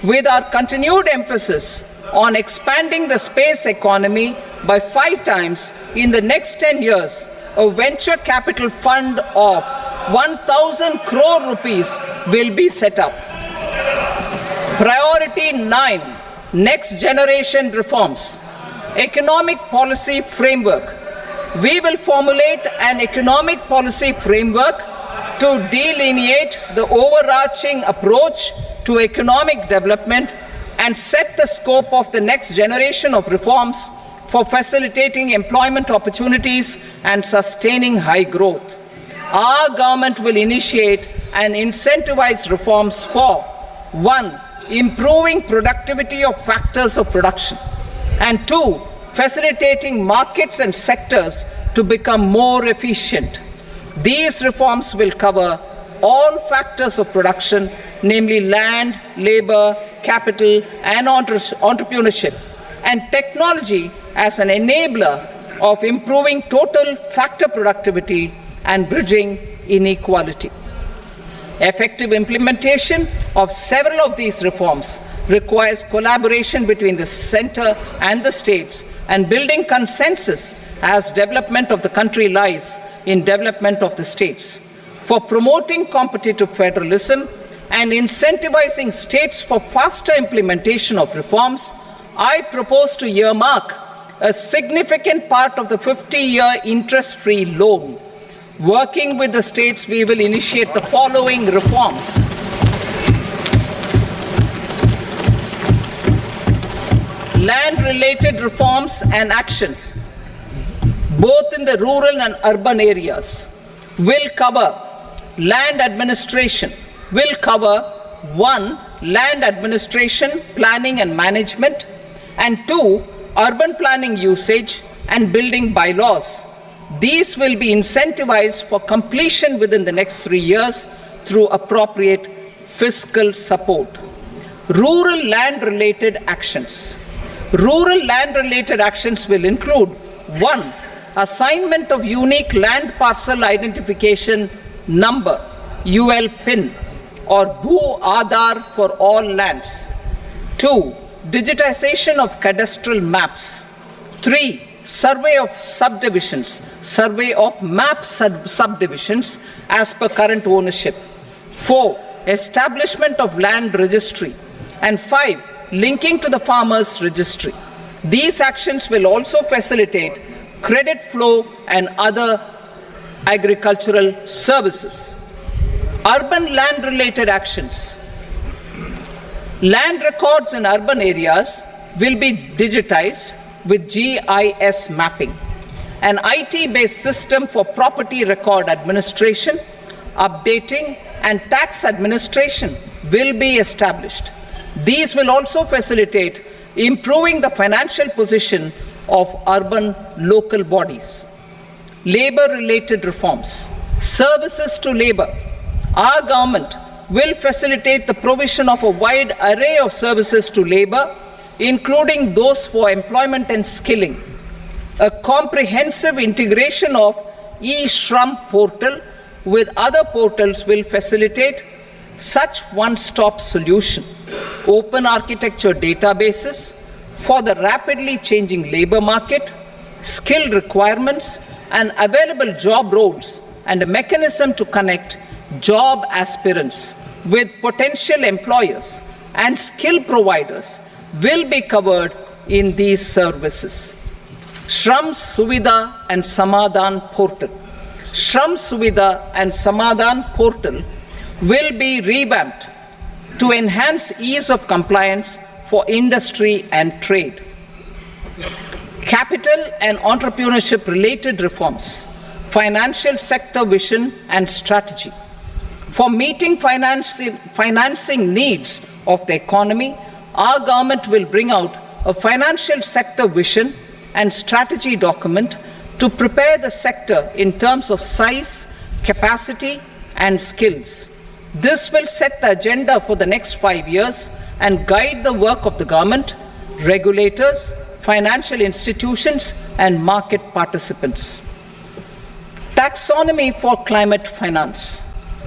With our continued emphasis on expanding the space economy by 5 times in the next 10 years, a venture capital fund of 1,000 crore rupees will be set up. Priority 9, next generation reforms. Economic policy framework. We will formulate an economic policy framework to delineate the overarching approach to economic development and set the scope of the next generation of reforms for facilitating employment opportunities and sustaining high growth. Our government will initiate and incentivize reforms for 1. Improving productivity of factors of production, and 2. Facilitating markets and sectors to become more efficient. These reforms will cover all factors of production, namely land, labor, capital, and entrepreneurship, and technology as an enabler of improving total factor productivity and bridging inequality. Effective implementation of several of these reforms requires collaboration between the center and the states, and building consensus as development of the country lies in development of the states. For promoting competitive federalism and incentivizing states for faster implementation of reforms, I propose to earmark a significant part of the 50-year interest-free loan. Working with the states, we will initiate the following reforms. Land-related reforms and actions, both in the rural and urban areas, will cover land administration, will cover 1. Land administration, planning and management, and 2. Urban planning usage and building bylaws. These will be incentivized for completion within the next 3 years through appropriate fiscal support. Rural land-related actions. Rural land-related actions will include 1. Assignment of unique land parcel identification number, UL PIN, or Bhu Aadhaar for all lands. 2. Digitization of cadastral maps. 3. Survey of subdivisions, survey of map subdivisions as per current ownership. 4. Establishment of land registry. And 5. Linking to the farmers registry. These actions will also facilitate credit flow and other agricultural services. Urban land related actions. Land records in urban areas will be digitized with GIS mapping. An IT-based system for property record administration, updating, and tax administration will be established. These will also facilitate improving the financial position of urban local bodies. Labor-related reforms. Services to labor. Our government will facilitate the provision of a wide array of services to labor, including those for employment and skilling. A comprehensive integration of e-Shram portal with other portals will facilitate such one-stop solution. Open architecture databases for the rapidly changing labor market, skill requirements, and available job roles, and a mechanism to connect job aspirants with potential employers and skill providers will be covered in these services. Shram Suvidha and Samadhan portal. Shram Suvidha and Samadhan portal will be revamped to enhance ease of compliance for industry and trade. Capital and entrepreneurship related reforms, financial sector vision and strategy. For meeting financing needs of the economy, our government will bring out a financial sector vision and strategy document to prepare the sector in terms of size, capacity, and skills. This will set the agenda for the next 5 years and guide the work of the government, regulators, financial institutions, and market participants. Taxonomy for climate finance.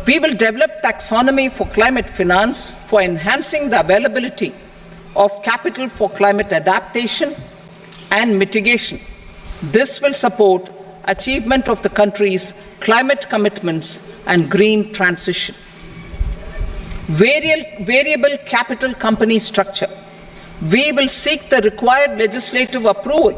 We will develop taxonomy for climate finance for enhancing the availability of capital for climate adaptation and mitigation. This will support achievement of the country's climate commitments and green transition. Variable capital company structure. We will seek the required legislative approval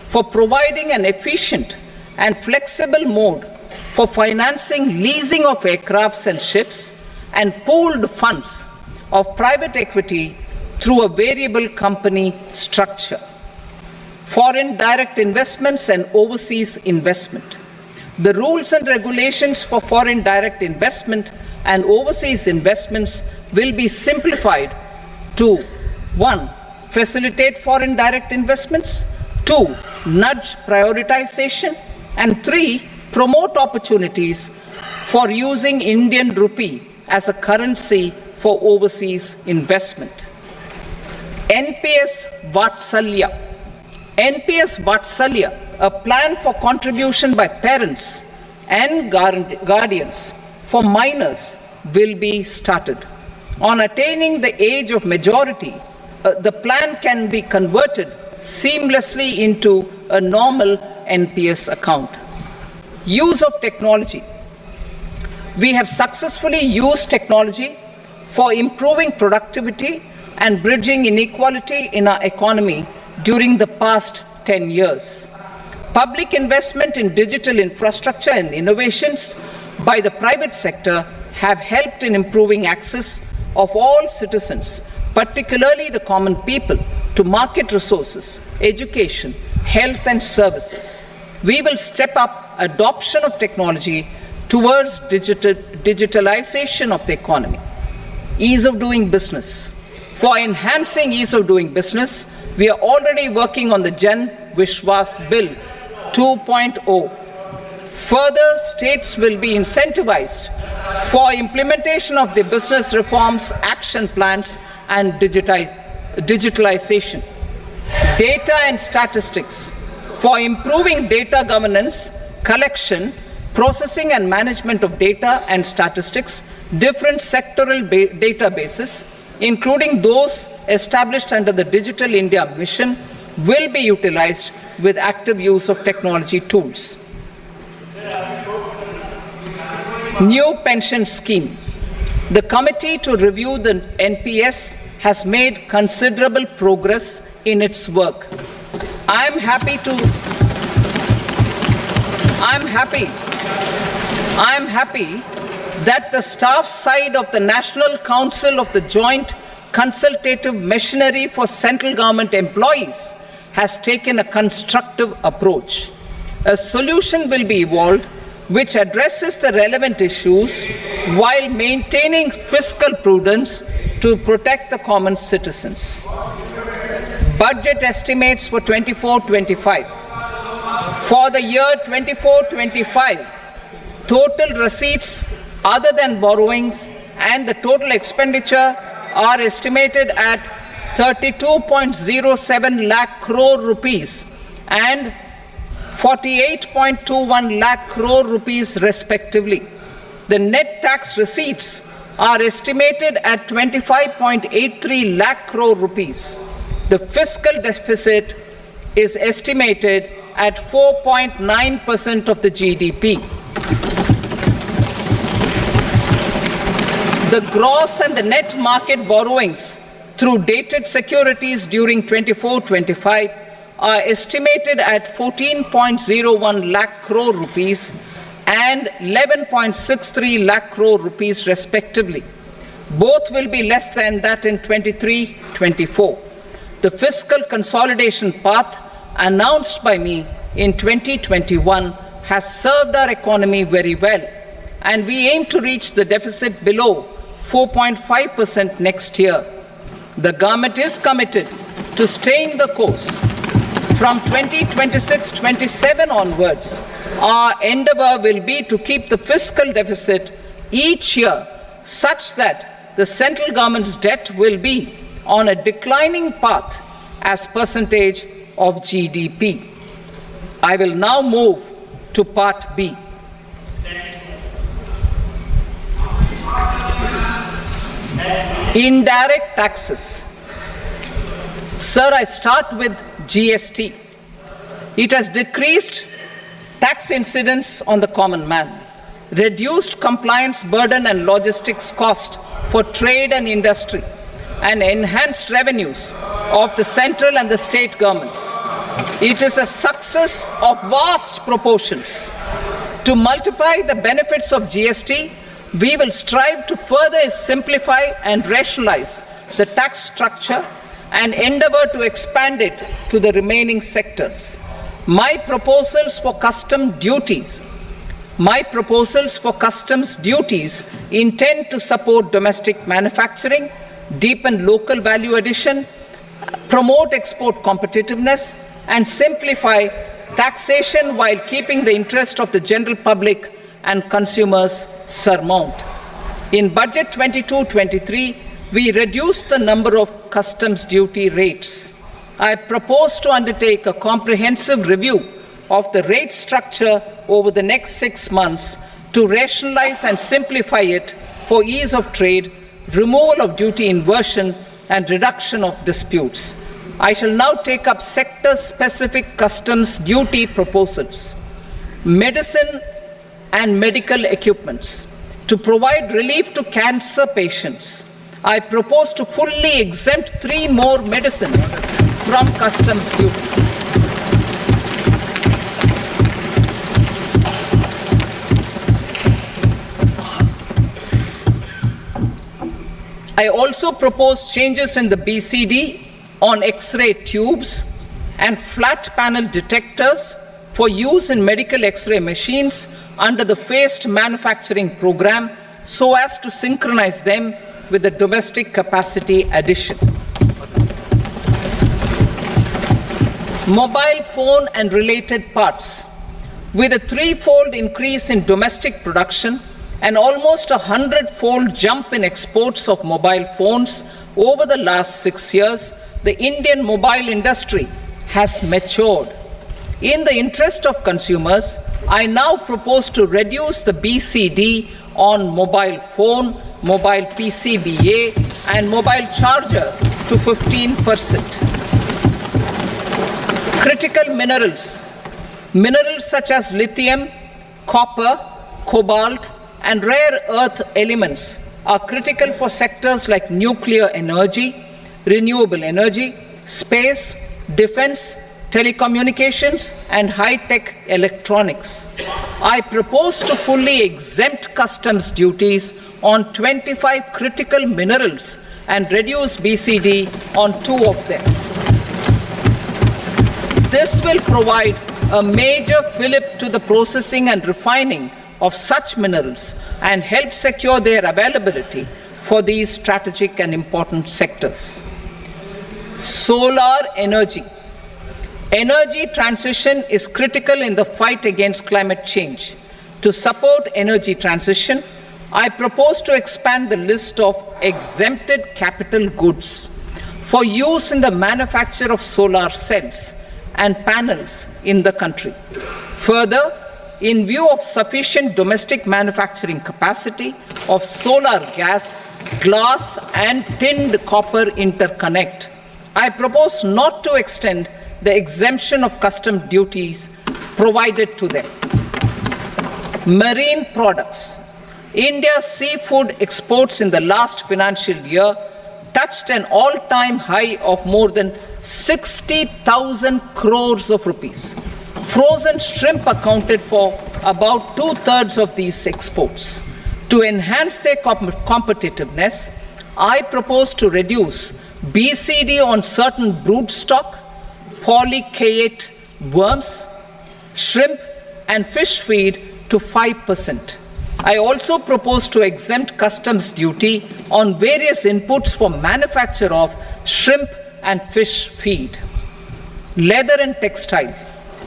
for providing an efficient and flexible mode for financing leasing of aircrafts and ships and pooled funds of private equity through a variable company structure. Foreign direct investments and overseas investment. The rules and regulations for foreign direct investment and overseas investments will be simplified to 1. Facilitate foreign direct investments, 2. Nudge prioritization, and 3. Promote opportunities for using Indian rupee as a currency for overseas investment. NPS Vatsalya. NPS Vatsalya, a plan for contribution by parents and guardians for minors, will be started. On attaining the age of majority, the plan can be converted seamlessly into a normal NPS account. Use of technology. We have successfully used technology for improving productivity and bridging inequality in our economy during the past 10 years. Public investment in digital infrastructure and innovations by the private sector have helped in improving access of all citizens, particularly the common people, to market resources, education, health, and services. We will step up adoption of technology towards digitalization of the economy. Ease of doing business. For enhancing ease of doing business, we are already working on the Jan Vishwas Bill 2.0. Further, states will be incentivized for implementation of the business reforms, action plans, and digitalization. Data and statistics. For improving data governance, collection, processing and management of data and statistics, different sectoral databases, including those established under the Digital India Mission, will be utilized with active use of technology tools. New pension scheme. The committee to review the NPS has made considerable progress in its work. I am happy that the staff side of the National Council of the Joint Consultative Machinery for Central Government Employees has taken a constructive approach. A solution will be evolved which addresses the relevant issues while maintaining fiscal prudence to protect the common citizens. Budget estimates for 24-25. For the year 24-25, total receipts other than borrowings and the total expenditure are estimated at 32.07 lakh crore rupees and 48.21 lakh crore rupees respectively. The net tax receipts are estimated at 25.83 lakh crore rupees. The fiscal deficit is estimated at 4.9% of the GDP. The gross and the net market borrowings through dated securities during 24-25 are estimated at 14.01 lakh crore rupees and 11.63 lakh crore rupees respectively. Both will be less than that in 23-24. The fiscal consolidation path announced by me in 2021 has served our economy very well, and we aim to reach the deficit below 4.5% next year The government is committed to staying the course. From 2026-27 onwards, our endeavour will be to keep the fiscal deficit each year such that the central government's debt will be on a declining path as percentage of GDP. I will now move to Part B. Indirect taxes. Sir, I start with GST. It has decreased tax incidence on the common man, reduced compliance burden and logistics cost for trade and industry, and enhanced revenues of the central and the state governments. It is a success of vast proportions. To multiply the benefits of GST, we will strive to further simplify and rationalize the tax structure and endeavour to expand it to the remaining sectors. My proposals for customs duties intend to support domestic manufacturing, deepen local value addition, promote export competitiveness, and simplify taxation while keeping the interest of the general public and consumers surmount. In Budget 22-23, we reduced the number of customs duty rates. I propose to undertake a comprehensive review of the rate structure over the next 6 months to rationalize and simplify it for ease of trade, removal of duty inversion, and reduction of disputes. I shall now take up sector-specific customs duty proposals. Medicine and medical equipments. To provide relief to cancer patients, I propose to fully exempt 3 more medicines from customs duties. I also propose changes in the BCD on X-ray tubes and flat panel detectors for use in medical X-ray machines under the phased manufacturing program so as to synchronize them with the domestic capacity addition. Mobile phone and related parts. With a 3-fold increase in domestic production and almost a 100-fold jump in exports of mobile phones over the last 6 years, the Indian mobile industry has matured. In the interest of consumers, I now propose to reduce the BCD on mobile phone, mobile PCBA, and mobile charger to 15%. Critical minerals. Minerals such as lithium, copper, cobalt, and rare earth elements are critical for sectors like nuclear energy, renewable energy, space, defense, telecommunications, and high-tech electronics. I propose to fully exempt customs duties on 25 critical minerals and reduce BCD on 2 of them. This will provide a major fillip to the processing and refining of such minerals and help secure their availability for these strategic and important sectors. Solar energy. Energy transition is critical in the fight against climate change. To support energy transition, I propose to expand the list of exempted capital goods for use in the manufacture of solar cells and panels in the country. Further, in view of sufficient domestic manufacturing capacity of solar gas, glass, and tinned copper interconnect, I propose not to extend the exemption of custom duties provided to them. Marine products. India's seafood exports in the last financial year touched an all-time high of more than 60,000 crores of rupees. Frozen shrimp accounted for about 2/3 of these exports. To enhance their competitiveness, I propose to reduce BCD on certain broodstock, polychaete worms, shrimp, and fish feed to 5%. I also propose to exempt customs duty on various inputs for manufacture of shrimp and fish feed. Leather and textile.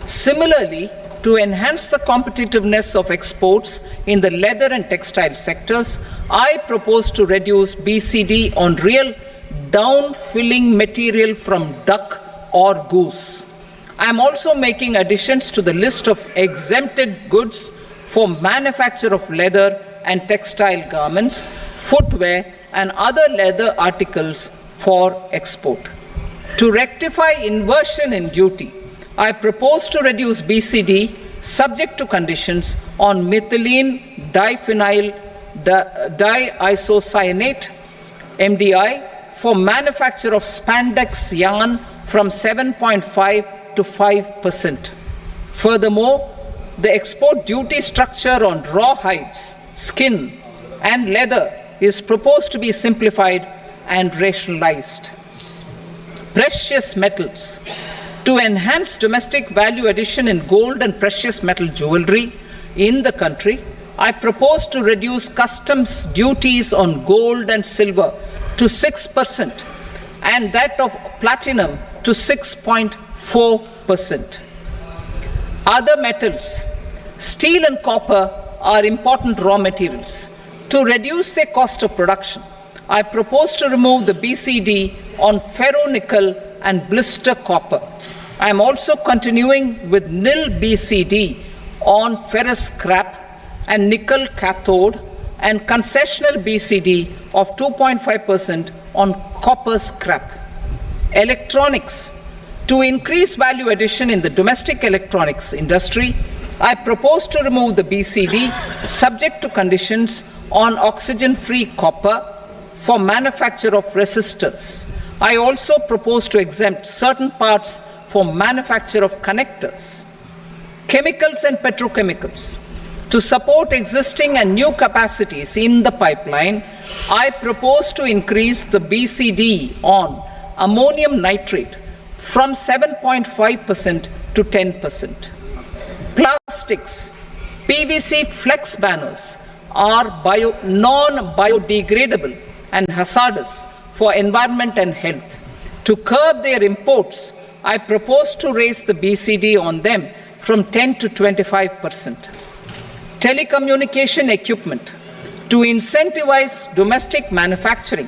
Similarly, to enhance the competitiveness of exports in the leather and textile sectors, I propose to reduce BCD on real down-filling material from duck or goose. I am also making additions to the list of exempted goods for manufacture of leather and textile garments, footwear, and other leather articles for export. To rectify inversion in duty, I propose to reduce BCD subject to conditions on methylene diphenyl diisocyanate MDI for manufacture of spandex yarn from 7.5 to 5%. Furthermore, the export duty structure on raw hides, skin, and leather is proposed to be simplified and rationalized. Precious metals. To enhance domestic value addition in gold and precious metal jewelry in the country, I propose to reduce customs duties on gold and silver to 6% and that of platinum to 6.4%. Other metals, steel and copper are important raw materials. To reduce their cost of production, I propose to remove the BCD on ferronickel and blister copper. I am also continuing with nil BCD on ferrous scrap and nickel cathode and concessional BCD of 2.5% on copper scrap. Electronics. To increase value addition in the domestic electronics industry, I propose to remove the BCD subject to conditions on oxygen-free copper for manufacture of resistors. I also propose to exempt certain parts for manufacture of connectors. Chemicals and petrochemicals. To support existing and new capacities in the pipeline, I propose to increase the BCD on ammonium nitrate from 7.5% to 10%. Plastics. PVC flex banners are non-biodegradable and hazardous for environment and health. To curb their imports, I propose to raise the BCD on them from 10 to 25%. Telecommunication equipment. To incentivize domestic manufacturing,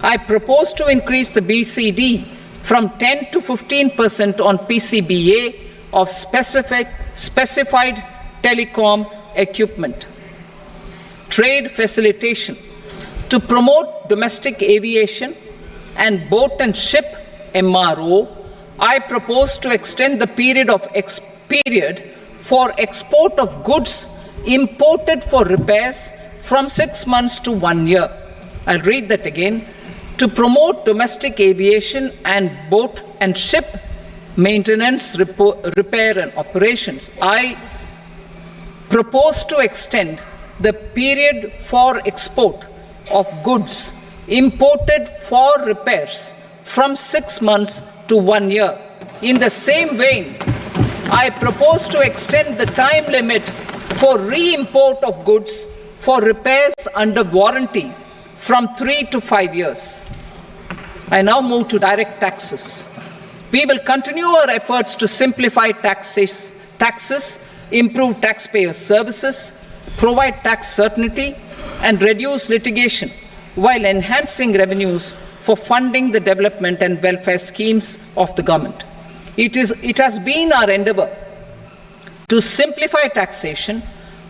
I propose to increase the BCD from 10 to 15% on PCBA of specified telecom equipment. Trade facilitation. To promote domestic aviation and boat and ship MRO, I propose to extend the period for export of goods imported for repairs from 6 months to 1 year. I'll read that again. To promote domestic aviation and boat and ship maintenance, repair and operations, I propose to extend the period for export of goods imported for repairs from 6 months to 1 year. In the same vein, I propose to extend the time limit for re-import of goods for repairs under warranty from 3 to 5 years. I now move to direct taxes. We will continue our efforts to simplify taxes, improve taxpayer services, provide tax certainty, and reduce litigation while enhancing revenues for funding the development and welfare schemes of the government. It has been our endeavor to simplify taxation.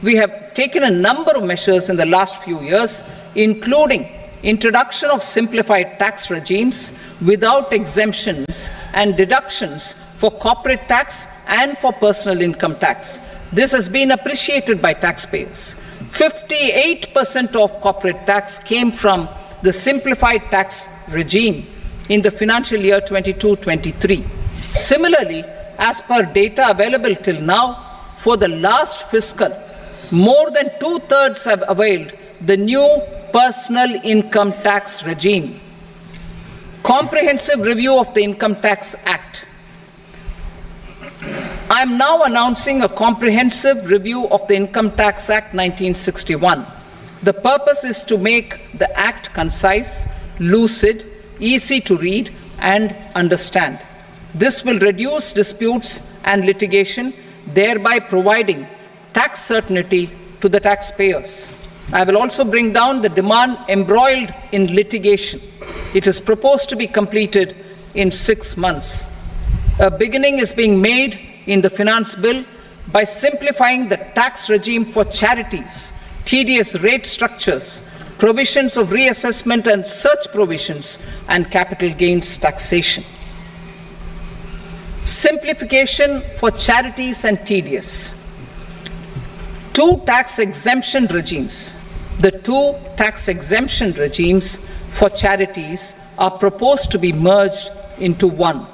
We have taken a number of measures in the last few years, including introduction of simplified tax regimes without exemptions and deductions for corporate tax and for personal income tax. This has been appreciated by taxpayers. 58% of corporate tax came from the simplified tax regime in the financial year 22-23. Similarly, as per data available till now, for the last fiscal, more than 2/3 have availed the new personal income tax regime. Comprehensive review of the Income Tax Act. I am now announcing a comprehensive review of the Income Tax Act 1961. The purpose is to make the Act concise, lucid, easy to read and understand. This will reduce disputes and litigation, thereby providing tax certainty to the taxpayers. I will also bring down the demand embroiled in litigation. It is proposed to be completed in 6 months. A beginning is being made in the Finance Bill by simplifying the tax regime for charities, tedious rate structures, provisions of reassessment and such provisions, and capital gains taxation. Simplification for charities and tedious. Two tax exemption regimes. The two tax exemption regimes for charities are proposed to be merged into one.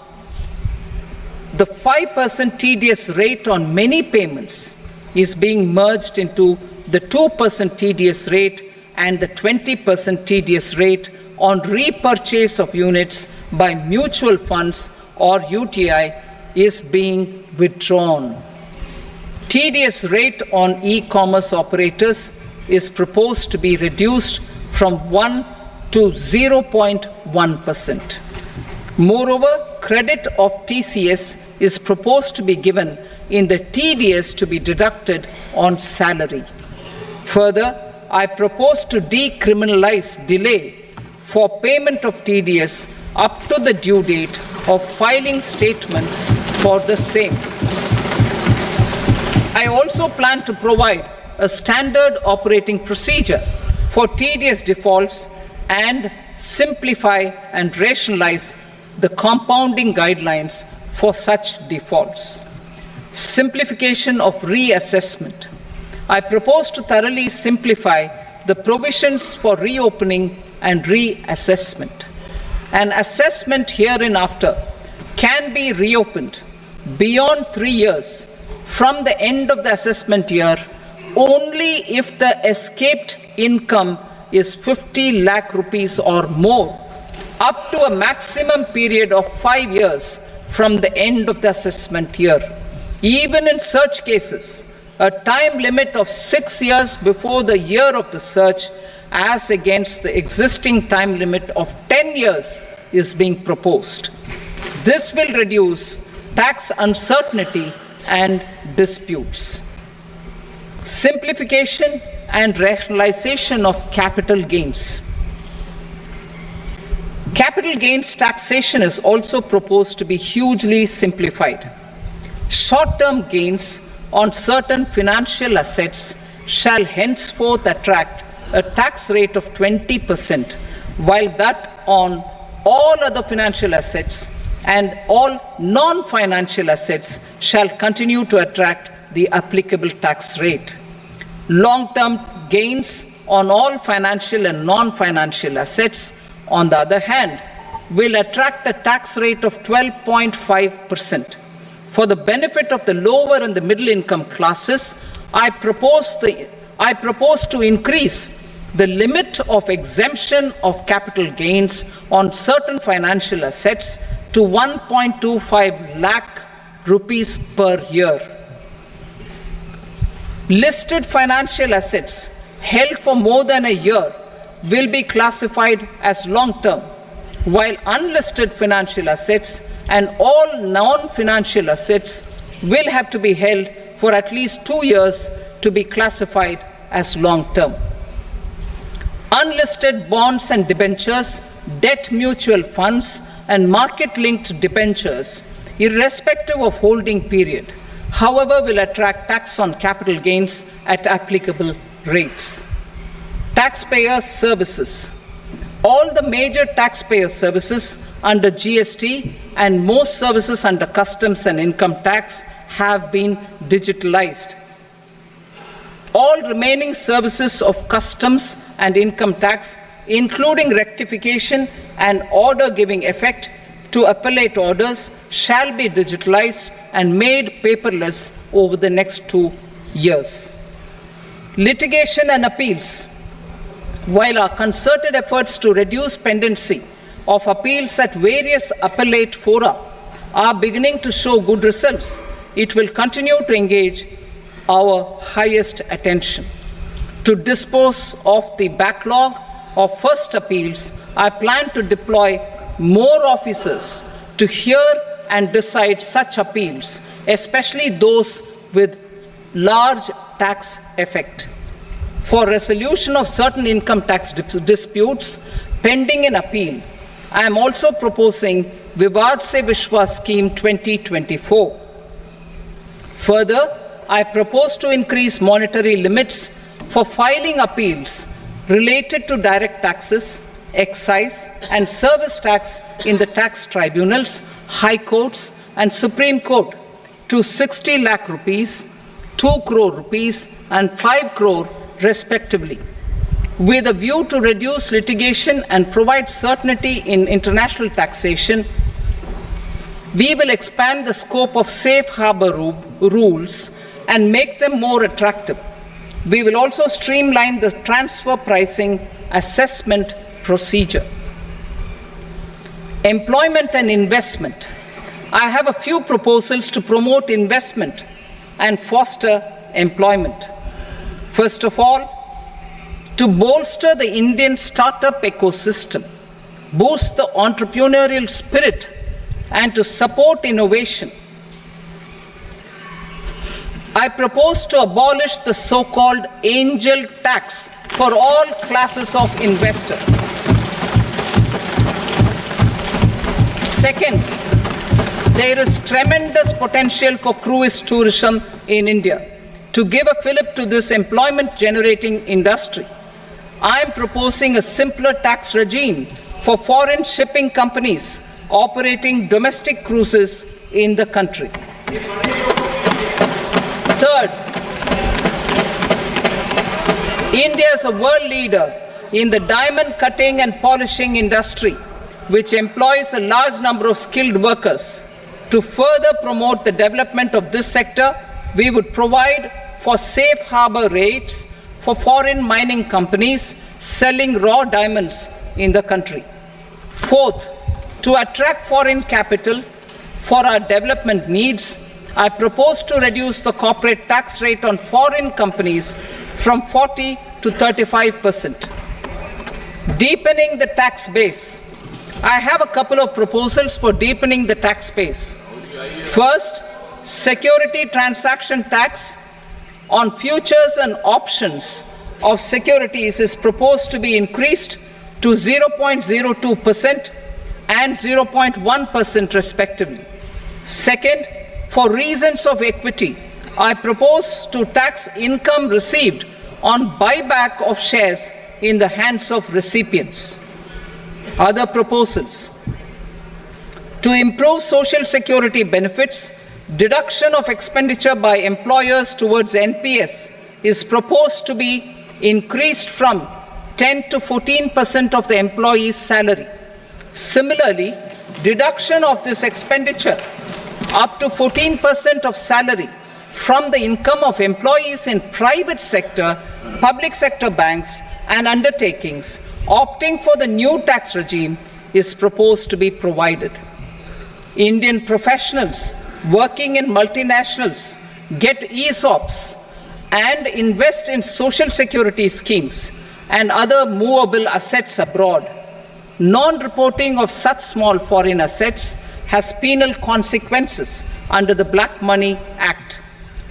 The 5% TDS rate on many payments is being merged into the 2% TDS rate and the 20% TDS rate on repurchase of units by mutual funds or UTI is being withdrawn. TDS rate on e-commerce operators is proposed to be reduced from 1 to 0.1%. Moreover, credit of TCS is proposed to be given in the TDS to be deducted on salary. Further, I propose to decriminalize delay for payment of TDS up to the due date of filing statement for the same. I also plan to provide a standard operating procedure for TDS defaults and simplify and rationalize the compounding guidelines for such defaults. Simplification of reassessment. I propose to thoroughly simplify the provisions for reopening and reassessment. An assessment hereinafter can be reopened beyond 3 years from the end of the assessment year only if the escaped income is 50 lakh rupees or more, up to a maximum period of 5 years from the end of the assessment year. Even in such cases, a time limit of 6 years before the year of the search, as against the existing time limit of 10 years, is being proposed. This will reduce tax uncertainty and disputes. Simplification and rationalization of capital gains. Capital gains taxation is also proposed to be hugely simplified. Short-term gains on certain financial assets shall henceforth attract a tax rate of 20%, while that on all other financial assets and all non-financial assets shall continue to attract the applicable tax rate. Long-term gains on all financial and non-financial assets, on the other hand, will attract a tax rate of 12.5%. For the benefit of the lower and the middle income classes, I propose to increase the limit of exemption of capital gains on certain financial assets to 1.25 lakh rupees per year. Listed financial assets held for more than a year will be classified as long-term, while unlisted financial assets and all non-financial assets will have to be held for at least 2 years to be classified as long-term. Unlisted bonds and debentures, debt mutual funds, and market-linked debentures, irrespective of holding period, however, will attract tax on capital gains at applicable rates. Taxpayer services. All the major taxpayer services under GST and most services under customs and income tax have been digitalized. All remaining services of customs and income tax, including rectification and order giving effect to appellate orders, shall be digitalized and made paperless over the next 2 years. Litigation and appeals. While our concerted efforts to reduce pendency of appeals at various appellate fora are beginning to show good results, it will continue to engage our highest attention. To dispose of the backlog of first appeals, I plan to deploy more officers to hear and decide such appeals, especially those with large tax effect. For resolution of certain income tax disputes pending an appeal, I am also proposing Vivad Se Vishwas Scheme 2024. Further, I propose to increase monetary limits for filing appeals related to direct taxes, excise and service tax in the tax tribunals, high courts and Supreme Court to 60 lakh rupees, 2 crore rupees and 5 crore respectively, with a view to reduce litigation and provide certainty in international taxation. We will expand the scope of safe harbor rules and make them more attractive. We will also streamline the transfer pricing assessment procedure. Employment and investment. I have a few proposals to promote investment and foster employment. First of all, to bolster the Indian startup ecosystem, boost the entrepreneurial spirit, and to support innovation, I propose to abolish the so-called angel tax for all classes of investors. Second, there is tremendous potential for cruise tourism in India. To give a fillip to this employment-generating industry, I am proposing a simpler tax regime for foreign shipping companies operating domestic cruises in the country. Third, India is a world leader in the diamond cutting and polishing industry, which employs a large number of skilled workers. To further promote the development of this sector, we would provide for safe harbor rates for foreign mining companies selling raw diamonds in the country. Fourth, to attract foreign capital for our development needs, I propose to reduce the corporate tax rate on foreign companies from 40 to 35%. Deepening the tax base. I have a couple of proposals for deepening the tax base. First, security transaction tax on futures and options of securities is proposed to be increased to 0.02% and 0.1% respectively. Second, for reasons of equity, I propose to tax income received on buyback of shares in the hands of recipients. Other proposals: to improve social security benefits, deduction of expenditure by employers towards NPS is proposed to be increased from 10 to 14% of the employee's salary. Similarly, deduction of this expenditure up to 14% of salary from the income of employees in private sector, public sector banks and undertakings opting for the new tax regime is proposed to be provided. Indian professionals working in multinationals get ESOPs and invest in social security schemes and other movable assets abroad. Non-reporting of such small foreign assets has penal consequences under the Black Money Act.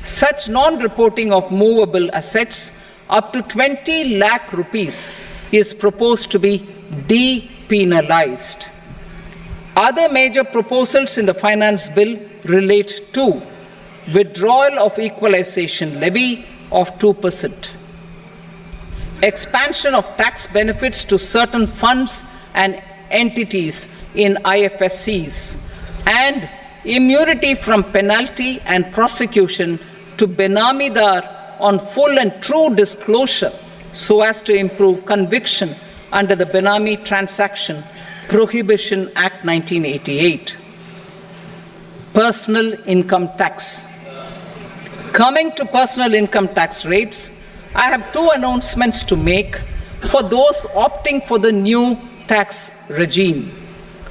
Such non-reporting of movable assets up to 20 lakh rupees is proposed to be depenalized. Other major proposals in the finance bill relate to withdrawal of equalization levy of 2%, expansion of tax benefits to certain funds and entities in IFSCs, and immunity from penalty and prosecution to Benamidar on full and true disclosure so as to improve conviction under the Benami Transaction Prohibition Act 1988. Personal income tax. Coming to personal income tax rates, I have two announcements to make for those opting for the new tax regime.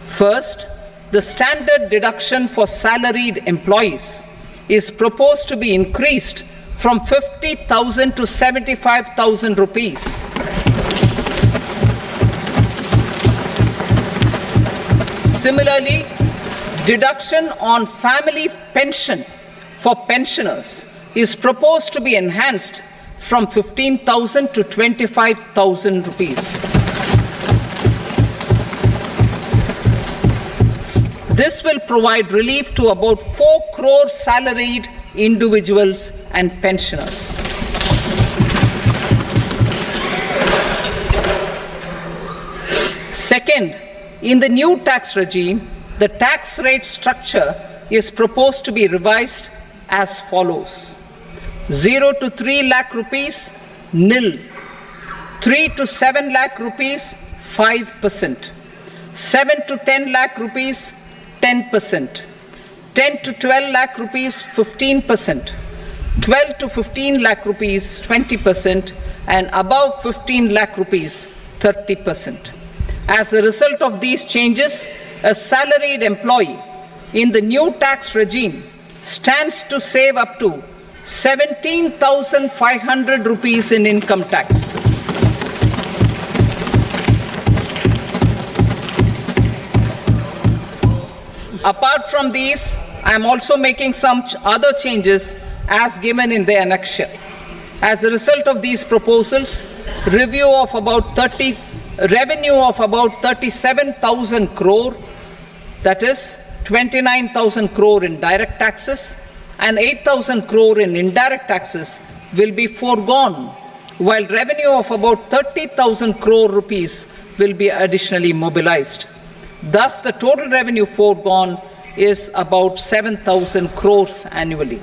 First, the standard deduction for salaried employees is proposed to be increased from 50,000 to 75,000 rupees. Similarly, deduction on family pension for pensioners is proposed to be enhanced from 15,000 to 25,000 rupees. This will provide relief to about 4 crore salaried individuals and pensioners. Second, in the new tax regime, the tax rate structure is proposed to be revised as follows: 0 to 3 lakh rupees, nil; 3 to 7 lakh rupees, 5%; 7 to 10 lakh rupees, 10%; 10 to 12 lakh rupees, 15%; 12 to 15 lakh rupees, 20%; and above 15 lakh rupees, 30%. As a result of these changes, a salaried employee in the new tax regime stands to save up to 17,500 rupees in income tax. Apart from these, I am also making some other changes as given in the annexure. As a result of these proposals, revenue of about 37,000 crore, that is 29,000 crore in direct taxes and 8,000 crore in indirect taxes, will be foregone, while revenue of about 30,000 crore rupees will be additionally mobilized. Thus, the total revenue foregone is about 7,000 crores annually.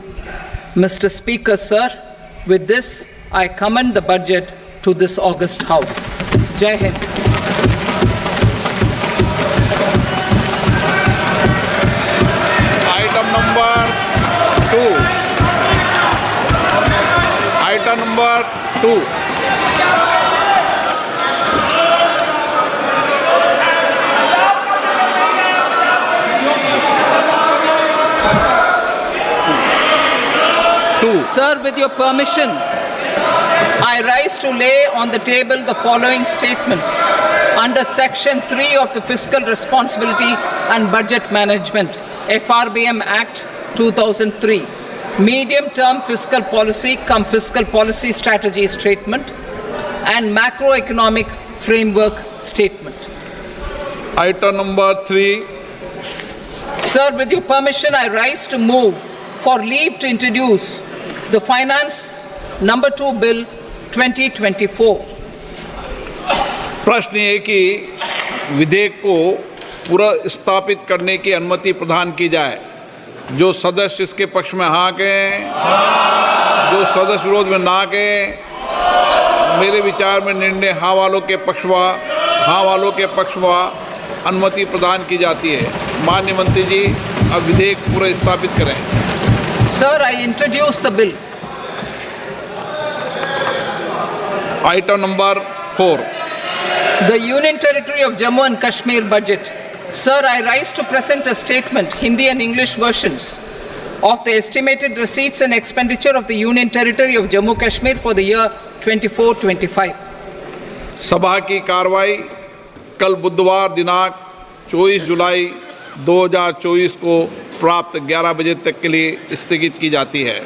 Mr. Speaker, sir, with this, I commend the budget to this august House. Jai Hind. Item number 2. Item number 2. Sir, with your permission, I rise to lay on the table the following statements under Section 3 of the Fiscal Responsibility and Budget Management, FRBM Act 2003, Medium-Term Fiscal Policy cum Fiscal Policy Strategy Statement and Macroeconomic Framework Statement. Item number 3. Sir, with your permission, I rise to move for leave to introduce the Finance Number 2 Bill 2024. प्रश्न ये कि विधेयक को पुनर्स्थापित करने की अनुमति प्रदान की जाए। जो सदस्य इसके पक्ष में हाँ कहें, जो सदस्य विरोध में ना कहें। मेरे विचार में निर्णय हाँ वालों के पक्ष में अनुमति प्रदान की जाती है। माननीय मंत्री जी, अब विधेयक पुनर्स्थापित करें। Sir, I introduce the bill. Item number 4. The Union Territory of Jammu and Kashmir budget. Sir, I rise to present a statement, Hindi and English versions, of the estimated receipts and expenditure of the Union Territory of Jammu and Kashmir for the year 24-25. सभा की कार्रवाई कल बुधवार दिनांक 24 जुलाई 2024 को प्राप्त 11 बजे तक के लिए स्थगित की जाती है।